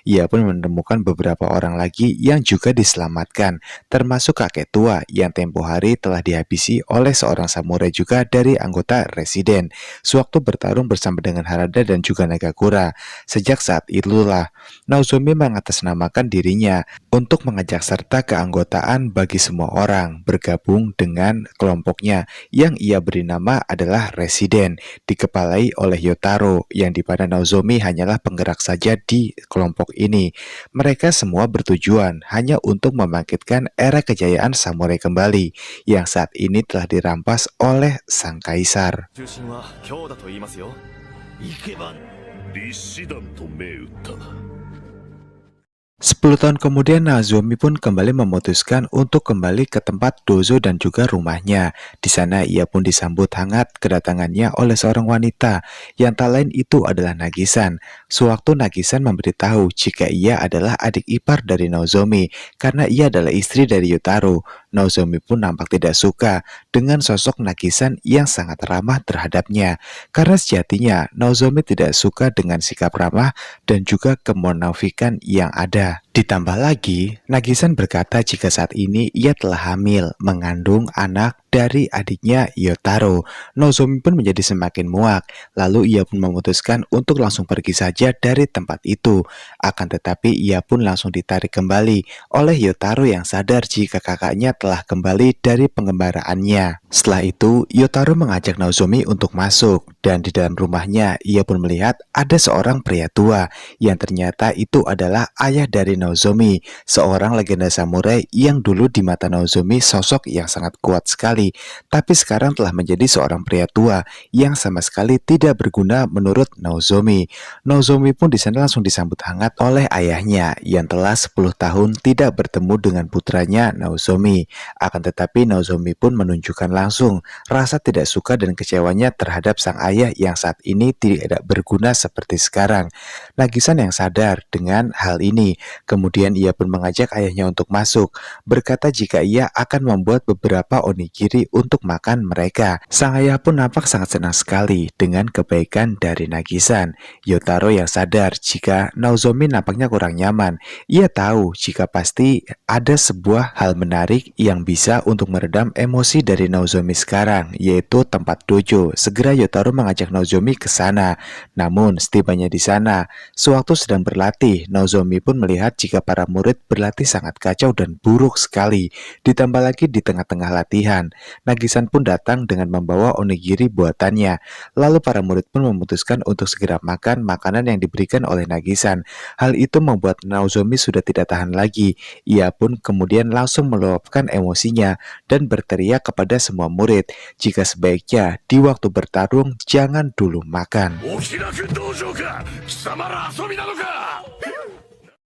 ia pun menemukan beberapa orang lagi yang juga diselamatkan, termasuk kakek tua yang tempo hari telah dihabisi oleh seorang samurai juga dari anggota residen sewaktu bertarung bersama dengan Harada dan juga Nagakura. Sejak saat itulah Nozomi mengatasnamakan dirinya untuk mengajak serta keanggotaan bagi semua orang bergabung dengan kelompoknya yang ia beri nama adalah Residen, dikepalai oleh Yotaro, yang dimana Nozomi hanyalah penggerak saja di kelompok ini. Mereka semua bertujuan hanya untuk membangkitkan era kejayaan samurai kembali yang saat ini telah dirampas oleh sang kaisar. 立志団と銘打った。 10 tahun kemudian Nozomi pun kembali memutuskan untuk kembali ke tempat dojo dan juga rumahnya. Di sana ia pun disambut hangat kedatangannya oleh seorang wanita yang tak lain itu adalah Nagisan. Sewaktu Nagisan memberitahu jika ia adalah adik ipar dari Nozomi karena ia adalah istri dari Yotaro, Nozomi pun nampak tidak suka dengan sosok Nagisan yang sangat ramah terhadapnya. Karena sejatinya Nozomi tidak suka dengan sikap ramah dan juga kemunafikan yang ada. Ditambah lagi, Nagisan berkata jika saat ini ia telah hamil, mengandung anak dari adiknya Yotaro. Nozomi pun menjadi semakin muak, lalu ia pun memutuskan untuk langsung pergi saja dari tempat itu. Akan tetapi ia pun langsung ditarik kembali oleh Yotaro yang sadar jika kakaknya telah kembali dari pengembaraannya. Setelah itu, Yotaro mengajak Nozomi untuk masuk dan di dalam rumahnya ia pun melihat ada seorang pria tua yang ternyata itu adalah ayah dari Nozomi, seorang legenda samurai yang dulu di mata Nozomi sosok yang sangat kuat sekali, tapi sekarang telah menjadi seorang pria tua yang sama sekali tidak berguna menurut Nozomi. Nozomi pun di sana langsung disambut hangat oleh ayahnya yang telah 10 tahun tidak bertemu dengan putranya Nozomi. Akan tetapi Nozomi pun menunjukkan langsung rasa tidak suka dan kecewanya terhadap sang ayah yang saat ini tidak berguna seperti sekarang. Nagisan yang sadar dengan hal ini, kemudian ia pun mengajak ayahnya untuk masuk, berkata jika ia akan membuat beberapa onigiri untuk makan mereka. Sang ayah pun nampak sangat senang sekali dengan kebaikan dari Nagisan. Yotaro yang sadar jika Nozomi nampaknya kurang nyaman. Ia tahu jika pasti ada sebuah hal menarik yang bisa untuk meredam emosi dari Nozomi sekarang, yaitu tempat dojo. Segera Yotaro mengajak Nozomi ke sana. Namun setibanya di sana, sewaktu sedang berlatih, Nozomi pun melihat jika para murid berlatih sangat kacau dan buruk sekali. Ditambah lagi di tengah-tengah latihan, Nagisan pun datang dengan membawa onigiri buatannya. Lalu para murid pun memutuskan untuk segera makan makanan yang diberikan oleh Nagisan. Hal itu membuat Nozomi sudah tidak tahan lagi. Ia pun kemudian langsung meluapkan emosinya dan berteriak kepada semua murid jika sebaiknya di waktu bertarung jangan dulu makan.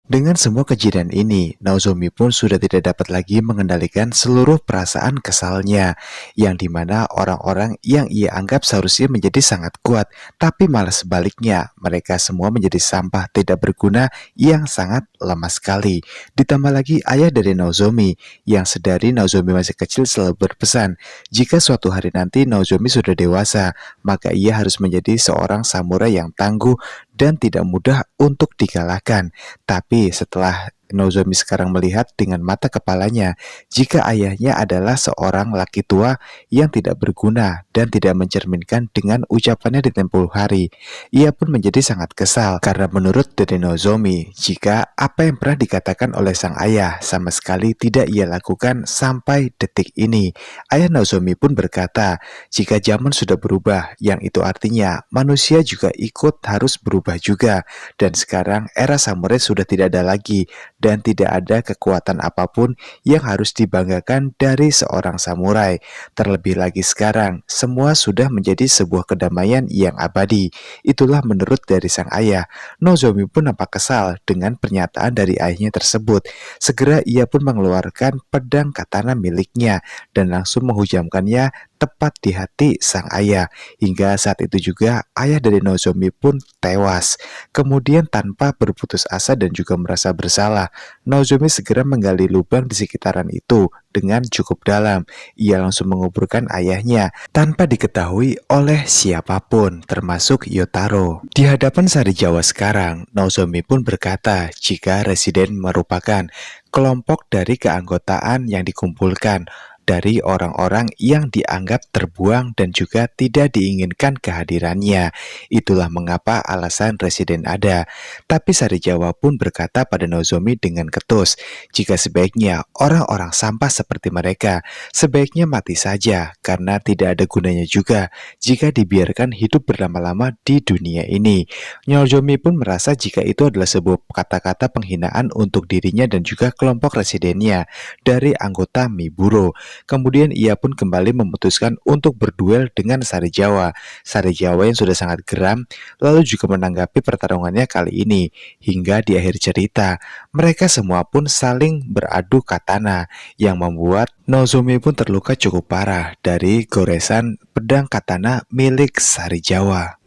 Dengan semua kejadian ini, Nozomi pun sudah tidak dapat lagi mengendalikan seluruh perasaan kesalnya, yang dimana orang-orang yang ia anggap seharusnya menjadi sangat kuat, tapi malah sebaliknya, mereka semua menjadi sampah tidak berguna yang sangat lemah sekali. Ditambah lagi ayah dari Nozomi, yang sedari Nozomi masih kecil selalu berpesan, jika suatu hari nanti Nozomi sudah dewasa, maka ia harus menjadi seorang samurai yang tangguh dan tidak mudah untuk dikalahkan. Tapi setelah Nozomi sekarang melihat dengan mata kepalanya jika ayahnya adalah seorang laki tua yang tidak berguna dan tidak mencerminkan dengan ucapannya di tempo hari, ia pun menjadi sangat kesal karena menurut dari Nozomi, jika apa yang pernah dikatakan oleh sang ayah sama sekali tidak ia lakukan sampai detik ini. Ayah Nozomi pun berkata, jika zaman sudah berubah, yang itu artinya manusia juga ikut harus berubah juga, dan sekarang era samurai sudah tidak ada lagi dan tidak ada kekuatan apapun yang harus dibanggakan dari seorang samurai. Terlebih lagi sekarang, semua sudah menjadi sebuah kedamaian yang abadi. Itulah menurut dari sang ayah. Nozomi pun nampak kesal dengan pernyataan dari ayahnya tersebut. Segera ia pun mengeluarkan pedang katana miliknya dan langsung menghujamkannya tepat di hati sang ayah. Hingga saat itu juga ayah dari Nozomi pun tewas. Kemudian tanpa berputus asa dan juga merasa bersalah, Nozomi segera menggali lubang di sekitaran itu dengan cukup dalam. Ia langsung menguburkan ayahnya tanpa diketahui oleh siapapun, termasuk Yotaro. Di hadapan Sari Jawa sekarang, Nozomi pun berkata jika residen merupakan kelompok dari keanggotaan yang dikumpulkan dari orang-orang yang dianggap terbuang dan juga tidak diinginkan kehadirannya. Itulah mengapa alasan residen ada. Tapi Sari Jawa pun berkata pada Nozomi dengan ketus, jika sebaiknya orang-orang sampah seperti mereka sebaiknya mati saja karena tidak ada gunanya juga jika dibiarkan hidup berlama-lama di dunia ini. Nozomi pun merasa jika itu adalah sebuah kata-kata penghinaan untuk dirinya dan juga kelompok residennya dari anggota Miburo. Kemudian ia pun kembali memutuskan untuk berduel dengan Sari Jawa. Sari Jawa yang sudah sangat geram lalu juga menanggapi pertarungannya kali ini. Hingga di akhir cerita, mereka semua pun saling beradu katana yang membuat Nozomi pun terluka cukup parah dari goresan pedang katana milik Sari Jawa.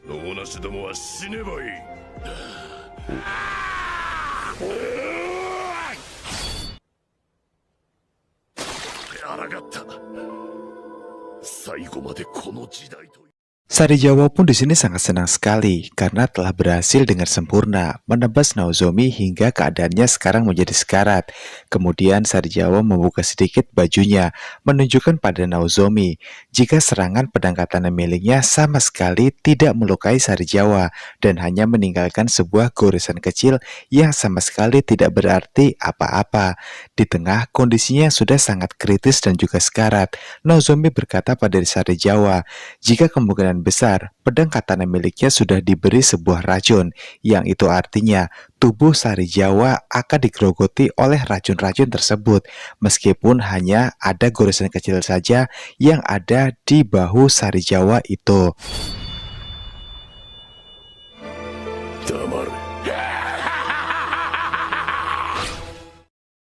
Sari Jawa pun di sini sangat senang sekali karena telah berhasil dengan sempurna menebas Nozomi hingga keadaannya sekarang menjadi sekarat. Kemudian Sari Jawa membuka sedikit bajunya, menunjukkan pada Nozomi jika serangan pedang katana miliknya sama sekali tidak melukai Sari Jawa dan hanya meninggalkan sebuah goresan kecil yang sama sekali tidak berarti apa-apa. Di tengah kondisinya yang sudah sangat kritis dan juga sekarat, Nozomi berkata pada Sari Jawa, jika kemungkinan kemungkinan besar pedang katana miliknya sudah diberi sebuah racun, yang itu artinya tubuh Sari Jawa akan digerogoti oleh racun-racun tersebut, meskipun hanya ada goresan kecil saja yang ada di bahu Sari Jawa itu.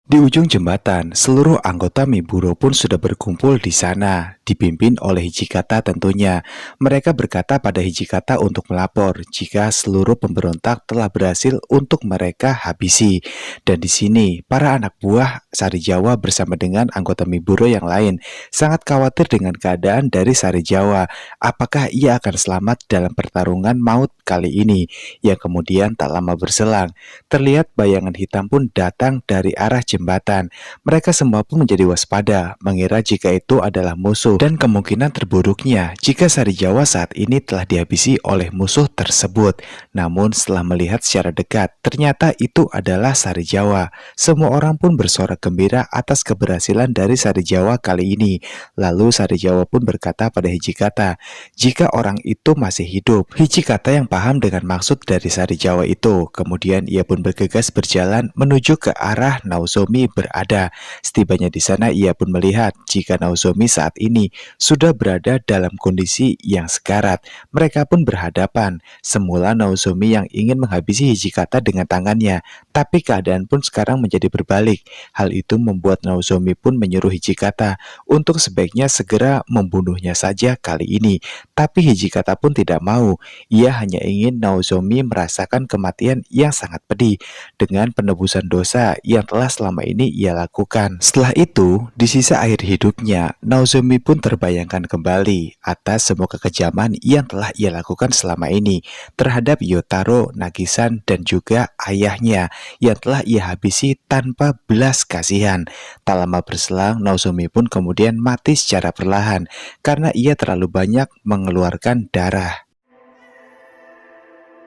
Di ujung jembatan, seluruh anggota Miburo pun sudah berkumpul di sana, dipimpin oleh Hijikata tentunya. Mereka berkata pada Hijikata untuk melapor jika seluruh pemberontak telah berhasil untuk mereka habisi. Dan di sini, para anak buah Sari Jawa bersama dengan anggota Miburo yang lain sangat khawatir dengan keadaan dari Sari Jawa. Apakah ia akan selamat dalam pertarungan maut kali ini? Yang kemudian tak lama berselang, terlihat bayangan hitam pun datang dari arah jembatan. Mereka semua pun menjadi waspada, mengira jika itu adalah musuh, dan kemungkinan terburuknya jika Sari Jawa saat ini telah dihabisi oleh musuh tersebut. Namun setelah melihat secara dekat, ternyata itu adalah Sari Jawa. Semua orang pun bersorak gembira atas keberhasilan dari Sari Jawa kali ini. Lalu Sari Jawa pun berkata pada Hijikata, jika orang itu masih hidup. Hijikata yang paham dengan maksud dari Sari Jawa itu. Kemudian ia pun bergegas berjalan menuju ke arah Naozomi berada. Setibanya di sana ia pun melihat jika Naozomi saat ini sudah berada dalam kondisi yang sekarat. Mereka pun berhadapan. Semula Naozomi yang ingin menghabisi Hijikata dengan tangannya, tapi keadaan pun sekarang menjadi berbalik. Hal itu membuat Naozomi pun menyuruh Hijikata untuk sebaiknya segera membunuhnya saja kali ini. Tapi Hijikata pun tidak mau. Ia hanya ingin Naozomi merasakan kematian yang sangat pedih dengan penebusan dosa yang telah selama ini ia lakukan. Setelah itu, di sisa akhir hidupnya, Naozomi pun terbayangkan kembali atas semua kekejaman yang telah ia lakukan selama ini terhadap Yotaro, Nagisan, dan juga ayahnya yang telah ia habisi tanpa belas kasihan. Tak lama berselang, Naozomi pun kemudian mati secara perlahan karena ia terlalu banyak mengeluarkan darah.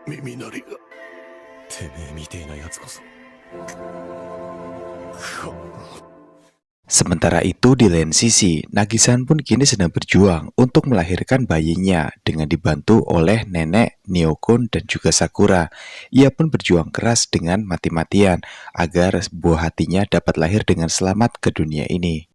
耳鳴りがてめえみてえなやつこそ Sementara itu di lain sisi, Nagisan pun kini sedang berjuang untuk melahirkan bayinya dengan dibantu oleh nenek, Nyokon, dan juga Sakura. Ia pun berjuang keras dengan mati-matian agar buah hatinya dapat lahir dengan selamat ke dunia ini.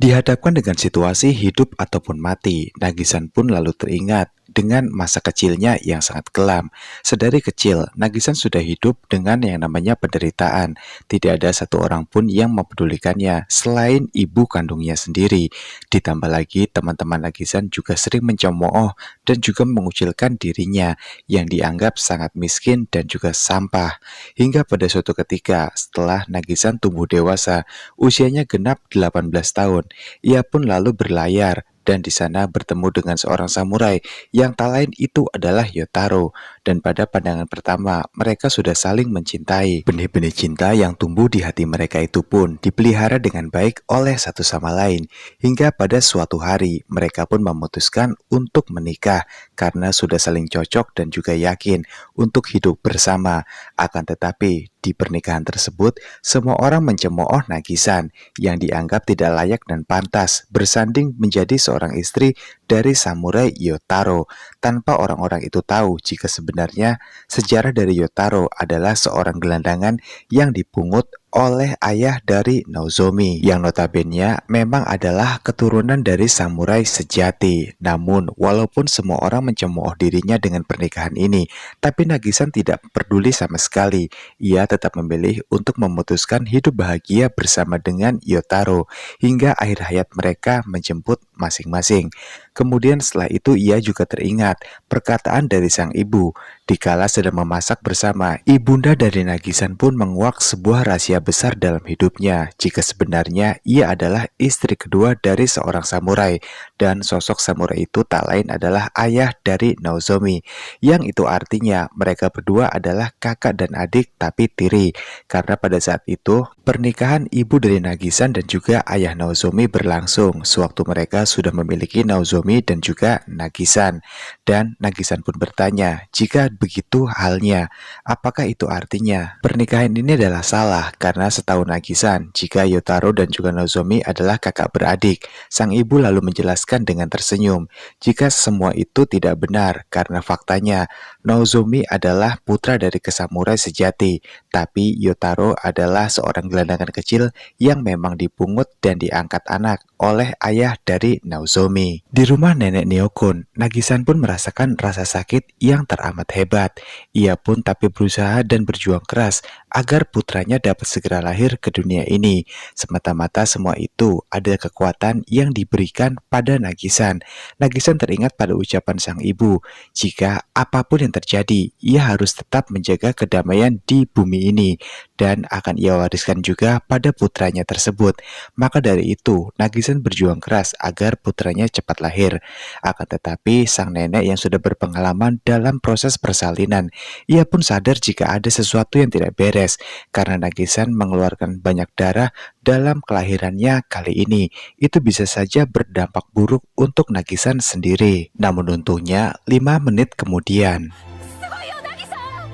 Dihadapkan dengan situasi hidup ataupun mati, Nagisan pun lalu teringat dengan masa kecilnya yang sangat kelam. Sedari kecil, Nagisan sudah hidup dengan yang namanya penderitaan. Tidak ada satu orang pun yang mempedulikannya selain ibu kandungnya sendiri. Ditambah lagi teman-teman Nagisan juga sering mencemooh dan juga mengucilkan dirinya yang dianggap sangat miskin dan juga sampah. Hingga pada suatu ketika setelah Nagisan tumbuh dewasa, usianya genap 18 tahun, ia pun lalu berlayar dan di sana bertemu dengan seorang samurai yang tak lain itu adalah Yotaro. Dan pada pandangan pertama mereka sudah saling mencintai. Benih-benih cinta yang tumbuh di hati mereka itu pun dipelihara dengan baik oleh satu sama lain. Hingga pada suatu hari mereka pun memutuskan untuk menikah karena sudah saling cocok dan juga yakin untuk hidup bersama. Akan tetapi di pernikahan tersebut, semua orang mencemooh Nagisan yang dianggap tidak layak dan pantas bersanding menjadi seorang istri dari samurai Yotaro, tanpa orang-orang itu tahu jika sebenarnya sejarah dari Yotaro adalah seorang gelandangan yang dipungut oleh ayah dari Nozomi yang notabene memang adalah keturunan dari samurai sejati. Namun walaupun semua orang mencemooh dirinya dengan pernikahan ini, tapi Nagisan tidak peduli sama sekali. Ia tetap memilih untuk memutuskan hidup bahagia bersama dengan Yotaro hingga akhir hayat mereka menjemput masing-masing. Kemudian setelah itu ia juga teringat perkataan dari sang ibu. Dikala sedang memasak bersama, ibunda dari Nagisan pun menguak sebuah rahasia besar dalam hidupnya jika sebenarnya ia adalah istri kedua dari seorang samurai, dan sosok samurai itu tak lain adalah ayah dari Nozomi, yang itu artinya mereka berdua adalah kakak dan adik tapi tiri, karena pada saat itu pernikahan ibu dari Nagisan dan juga ayah Nozomi berlangsung sewaktu mereka sudah memiliki Nozomi dan juga Nagisan. Dan Nagisan pun bertanya, jika begitu halnya, apakah itu artinya pernikahan ini adalah salah? Karena setahu Nagisan, jika Yotaro dan juga Nozomi adalah kakak beradik. Sang ibu lalu menjelaskan dengan tersenyum, jika semua itu tidak benar, karena faktanya Nozomi adalah putra dari kesamurai sejati, tapi Yotaro adalah seorang gelandangan kecil yang memang dipungut dan diangkat anak oleh ayah dari Nozomi. Di rumah nenek Neokun, Nagisan pun merasakan rasa sakit yang teramat hebat. Ia pun tapi berusaha dan berjuang keras agar putranya dapat segera lahir ke dunia ini. Semata-mata semua itu ada kekuatan yang diberikan pada Nagisan. Nagisan teringat pada ucapan sang ibu, jika apapun yang terjadi, ia harus tetap menjaga kedamaian di bumi ini dan akan ia wariskan juga pada putranya tersebut. Maka dari itu, Nagisan berjuang keras agar putranya cepat lahir. Akan tetapi, sang nenek yang sudah berpengalaman dalam proses persalinan, ia pun sadar jika ada sesuatu yang tidak beres karena Nagisan mengeluarkan banyak darah dalam kelahirannya kali ini. Itu bisa saja berdampak buruk untuk Nagisan sendiri. Namun untungnya 5 menit kemudian, すごいよナギさん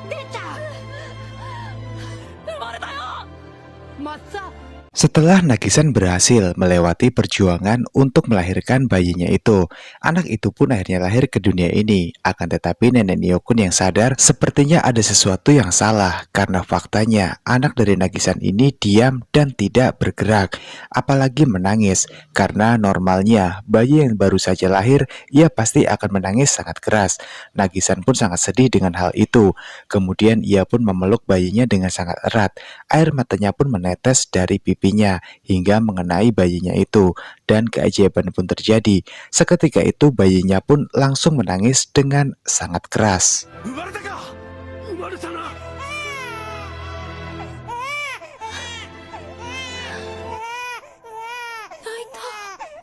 出た生まれたよマッサ setelah Nagisan berhasil melewati perjuangan untuk melahirkan bayinya itu, anak itu pun akhirnya lahir ke dunia ini. Akan tetapi nenek Neokun yang sadar sepertinya ada sesuatu yang salah karena faktanya anak dari Nagisan ini diam dan tidak bergerak, apalagi menangis. Karena normalnya bayi yang baru saja lahir, ia pasti akan menangis sangat keras. Nagisan pun sangat sedih dengan hal itu. Kemudian ia pun memeluk bayinya dengan sangat erat. Air matanya pun menetes dari pipinya hingga mengenai bayinya itu, dan keajaiban pun terjadi. Seketika itu bayinya pun langsung menangis dengan sangat keras. 生まれたか。生まれたな。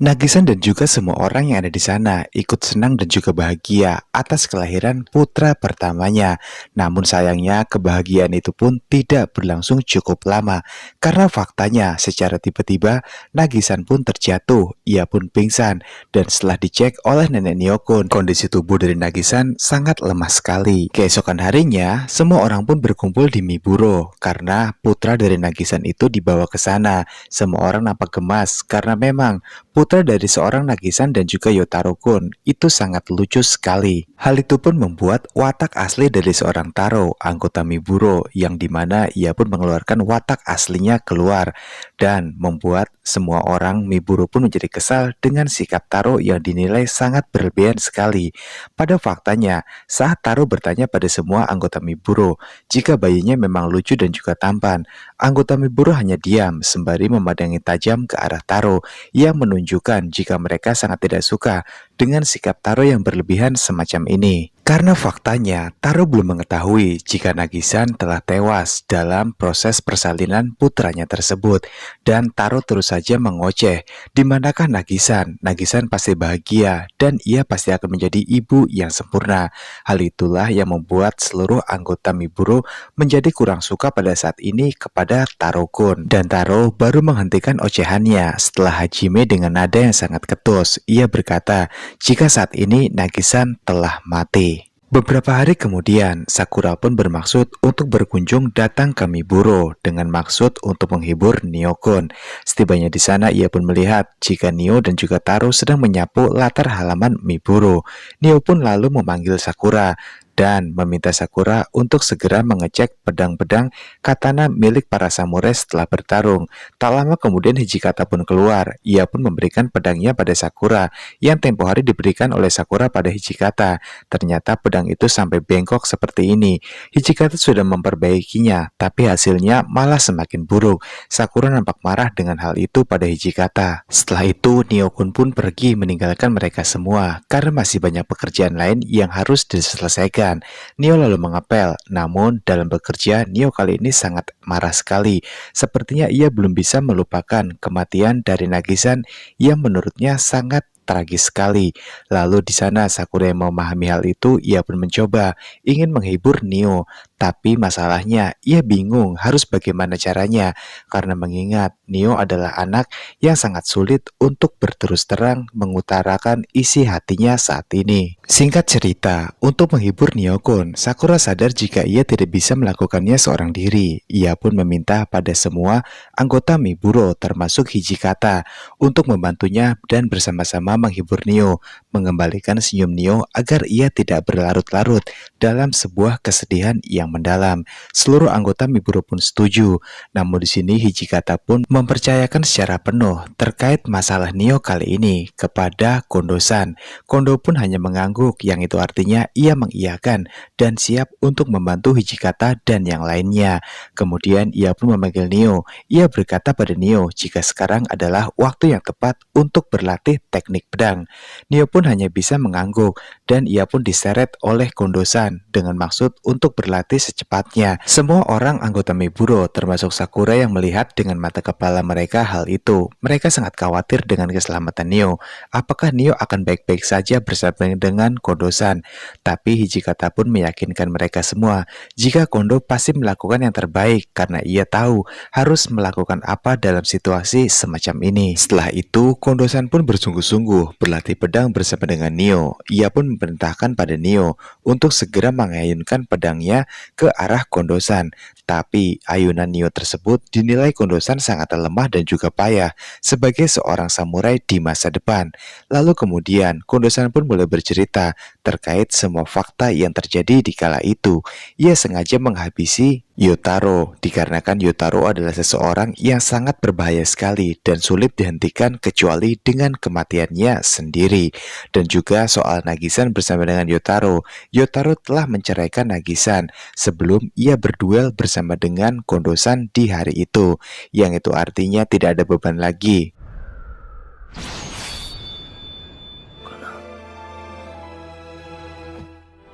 Nagisan dan juga semua orang yang ada di sana ikut senang dan juga bahagia atas kelahiran putra pertamanya. Namun sayangnya kebahagiaan itu pun tidak berlangsung cukup lama karena faktanya secara tiba-tiba Nagisan pun terjatuh, ia pun pingsan, dan setelah dicek oleh nenek Neokun, kondisi tubuh dari Nagisan sangat lemah sekali. Keesokan harinya, semua orang pun berkumpul di Miburo karena putra dari Nagisan itu dibawa ke sana. Semua orang nampak gemas karena memang putra dari seorang Nagisan dan juga Yotaro-kun itu sangat lucu sekali. Hal itu pun membuat watak asli dari seorang Taro, anggota Miburo, yang dimana ia pun mengeluarkan watak aslinya keluar, dan membuat semua orang Miburo pun menjadi kesal dengan sikap Taro yang dinilai sangat berlebihan sekali. Pada faktanya, saat Taro bertanya pada semua anggota Miburo jika bayinya memang lucu dan juga tampan, anggota Miburo hanya diam sembari memandangi tajam ke arah Taro yang menunjukkan jika mereka sangat tidak suka dengan sikap Taro yang berlebihan semacam ini. Karena faktanya, Taro belum mengetahui jika Nagisan telah tewas dalam proses persalinan putranya tersebut. Dan Taro terus saja mengoceh, di manakah Nagisan? Nagisan pasti bahagia dan ia pasti akan menjadi ibu yang sempurna. Hal itulah yang membuat seluruh anggota Miburo menjadi kurang suka pada saat ini kepada Taro-kun. Dan Taro baru menghentikan ocehannya setelah Hajime dengan nada yang sangat ketus. Ia berkata, jika saat ini Nagisan telah mati. Beberapa hari kemudian, Sakura pun bermaksud untuk berkunjung datang ke Miburo dengan maksud untuk menghibur Neokun. Setibanya di sana, ia pun melihat jika Neo dan juga Taro sedang menyapu latar halaman Miburo. Neo pun lalu memanggil Sakura dan meminta Sakura untuk segera mengecek pedang-pedang katana milik para samurai setelah bertarung. Tak lama kemudian Hijikata pun keluar. Ia pun memberikan pedangnya pada Sakura yang tempo hari diberikan oleh Sakura pada Hijikata. Ternyata pedang itu sampai bengkok seperti ini. Hijikata sudah memperbaikinya, tapi hasilnya malah semakin buruk. Sakura nampak marah dengan hal itu pada Hijikata. Setelah itu, Neokun pun pergi meninggalkan mereka semua karena masih banyak pekerjaan lain yang harus diselesaikan. menjelaskan. Nio lalu mengapel, namun dalam bekerja Nio kali ini sangat marah sekali. Sepertinya ia belum bisa melupakan kematian dari Nagi-san yang menurutnya sangat tragis sekali. Lalu di sana Sakura yang memahami hal itu, ia pun mencoba ingin menghibur Nio. Tapi masalahnya ia bingung harus bagaimana caranya karena mengingat Nio adalah anak yang sangat sulit untuk berterus terang mengutarakan isi hatinya saat ini. Singkat cerita, untuk menghibur Nio-kun, Sakura sadar jika ia tidak bisa melakukannya seorang diri. Ia pun meminta pada semua anggota Miburo termasuk Hijikata untuk membantunya dan bersama-sama menghibur Nio, mengembalikan senyum Nio agar ia tidak berlarut-larut dalam sebuah kesedihan yang mendalam. Seluruh anggota Miburo pun setuju. Namun di sini Hijikata pun mempercayakan secara penuh terkait masalah Nio kali ini kepada Kondo-san. Kondo pun hanya mengangguk, yang itu artinya ia mengiyakan dan siap untuk membantu Hijikata dan yang lainnya. Kemudian ia pun memanggil Nio. Ia berkata pada Nio jika sekarang adalah waktu yang tepat untuk berlatih teknik pedang. Nio pun hanya bisa mengangguk dan ia pun diseret oleh Kondo-san dengan maksud untuk berlatih secepatnya. Semua orang anggota Miburo termasuk Sakura yang melihat dengan mata kepala mereka hal itu. Mereka sangat khawatir dengan keselamatan Nio. Apakah Nio akan baik-baik saja bersama dengan Kondo-san? Tapi Hijikata pun meyakinkan mereka semua jika Kondo pasti melakukan yang terbaik karena ia tahu harus melakukan apa dalam situasi semacam ini. Setelah itu Kondo-san pun bersungguh-sungguh berlatih pedang bersama dengan Nio. Ia pun memerintahkan pada Nio untuk segera mengayunkan pedangnya ke arah Kondo-san. Tapi ayunan Nio tersebut dinilai Kondo-san sangat lemah dan juga payah sebagai seorang samurai di masa depan. Lalu kemudian Kondo-san pun mulai bercerita terkait semua fakta yang terjadi di kala itu. Ia sengaja menghabisi Yotaro dikarenakan Yotaro adalah seseorang yang sangat berbahaya sekali dan sulit dihentikan kecuali dengan kematiannya sendiri. Dan juga soal Nagi-san bersama dengan Yotaro. Yotaro telah menceraikan Nagi-san sebelum ia berduel bersama dengan Kondo-san di hari itu, yang itu artinya tidak ada beban lagi.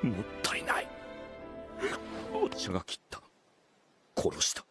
もったいない。私が切った。殺した。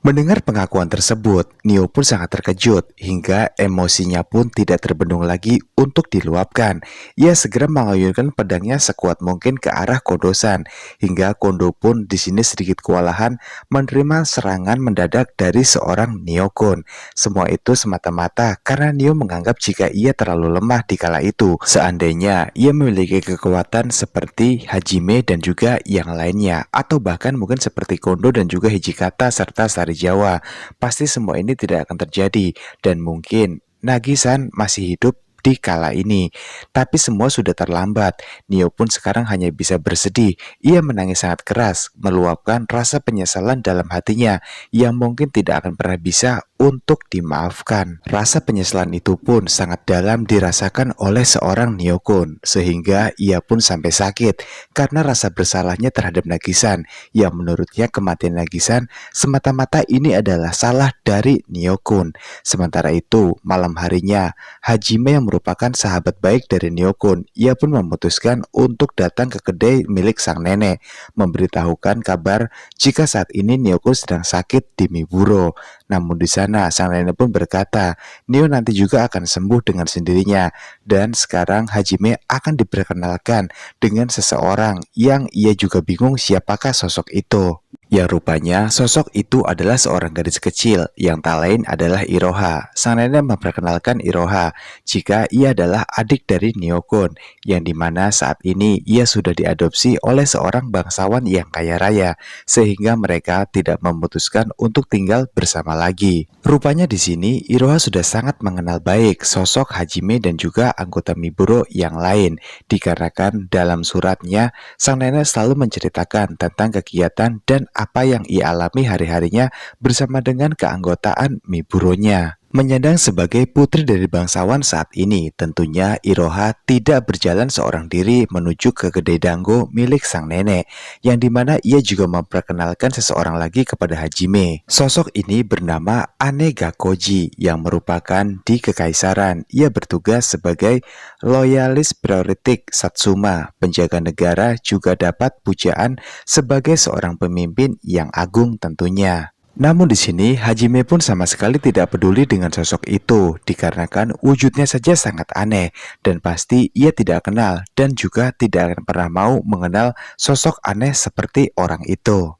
Mendengar pengakuan tersebut, Nio pun sangat terkejut hingga emosinya pun tidak terbendung lagi untuk diluapkan. Ia segera mengayunkan pedangnya sekuat mungkin ke arah Kondo-san hingga Kondo pun di sini sedikit kewalahan menerima serangan mendadak dari seorang Nio-kun. Semua itu semata-mata karena Nio menganggap jika ia terlalu lemah di kala itu. Seandainya ia memiliki kekuatan seperti Hajime dan juga yang lainnya, atau bahkan mungkin seperti Kondo dan juga Hijikata serta Sari Jawa, pasti semua ini tidak akan terjadi dan mungkin Nagi-san masih hidup di kala ini. Tapi semua sudah terlambat. Nio pun sekarang hanya bisa bersedih. Ia menangis sangat keras, meluapkan rasa penyesalan dalam hatinya yang mungkin tidak akan pernah bisa untuk dimaafkan. Rasa penyesalan itu pun sangat dalam dirasakan oleh seorang Nio-kun, sehingga ia pun sampai sakit karena rasa bersalahnya terhadap Nagi-san, yang menurutnya kematian Nagi-san semata-mata ini adalah salah dari Nio-kun. Sementara itu, malam harinya, Hajime yang merupakan sahabat baik dari Nio-kun, ia pun memutuskan untuk datang ke kedai milik sang nenek, memberitahukan kabar jika saat ini Nio-kun sedang sakit di Miburo. Namun di sana sang nenek pun berkata, Nio nanti juga akan sembuh dengan sendirinya. Dan sekarang Hajime akan diperkenalkan dengan seseorang yang ia juga bingung siapakah sosok itu. Yang rupanya sosok itu adalah seorang gadis kecil yang tak lain adalah Iroha. Sang nenek memperkenalkan Iroha jika ia adalah adik dari Nio-kun, yang dimana saat ini ia sudah diadopsi oleh seorang bangsawan yang kaya raya, sehingga mereka tidak memutuskan untuk tinggal bersama lagi. Rupanya di sini Iroha sudah sangat mengenal baik sosok Hajime dan juga anggota Miburo yang lain, dikarenakan dalam suratnya sang nenek selalu menceritakan tentang kegiatan dan apa yang ia alami hari-harinya bersama dengan keanggotaan Miburonya. Menyandang sebagai putri dari bangsawan saat ini, tentunya Iroha tidak berjalan seorang diri menuju ke kedai dango milik sang nenek, yang dimana ia juga memperkenalkan seseorang lagi kepada Hajime. Sosok ini bernama Anegakoji, yang merupakan di kekaisaran. Ia bertugas sebagai loyalis prioritik Satsuma, penjaga negara, juga dapat pujaan sebagai seorang pemimpin yang agung tentunya. Namun di sini Hajime pun sama sekali tidak peduli dengan sosok itu, dikarenakan wujudnya saja sangat aneh dan pasti ia tidak kenal dan juga tidak akan pernah mau mengenal sosok aneh seperti orang itu.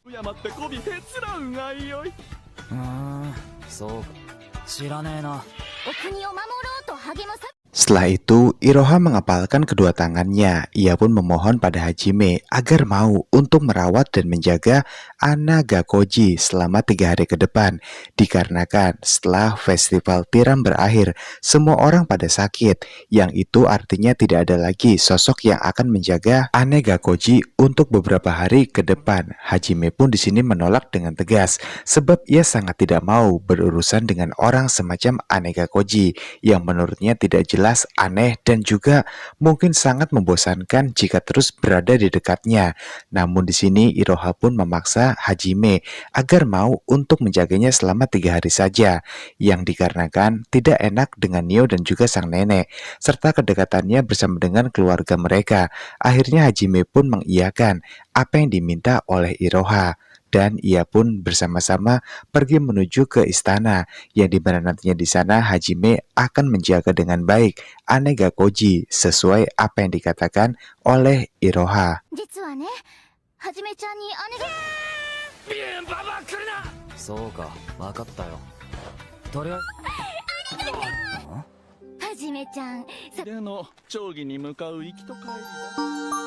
そう知らねえな。お国を守ろうと励むさ Setelah itu, Iroha mengepalkan kedua tangannya. Ia pun memohon pada Hajime agar mau untuk merawat dan menjaga Anagakoji selama 3 hari ke depan. Dikarenakan setelah festival tiram berakhir, semua orang pada sakit. Yang itu artinya tidak ada lagi sosok yang akan menjaga Anagakoji untuk beberapa hari ke depan. Hajime pun di sini menolak dengan tegas, sebab ia sangat tidak mau berurusan dengan orang semacam Anagakoji yang menurutnya tidak jelas, aneh, dan juga mungkin sangat membosankan jika terus berada di dekatnya. Namun di sini Iroha pun memaksa Hajime agar mau untuk menjaganya selama 3 hari saja, yang dikarenakan tidak enak dengan Nio dan juga sang nenek, serta kedekatannya bersama dengan keluarga mereka. Akhirnya Hajime pun mengiyakan apa yang diminta oleh Iroha. Dan ia pun bersama-sama pergi menuju ke istana, yang dimana nantinya di sana Hajime akan menjaga dengan baik Anegakoji sesuai apa yang dikatakan oleh Iroha. 実はねはじめちゃんに姉がそうか、わかったよ。とりあえずはじめちゃんさでの町議に向かう行きと帰りだ。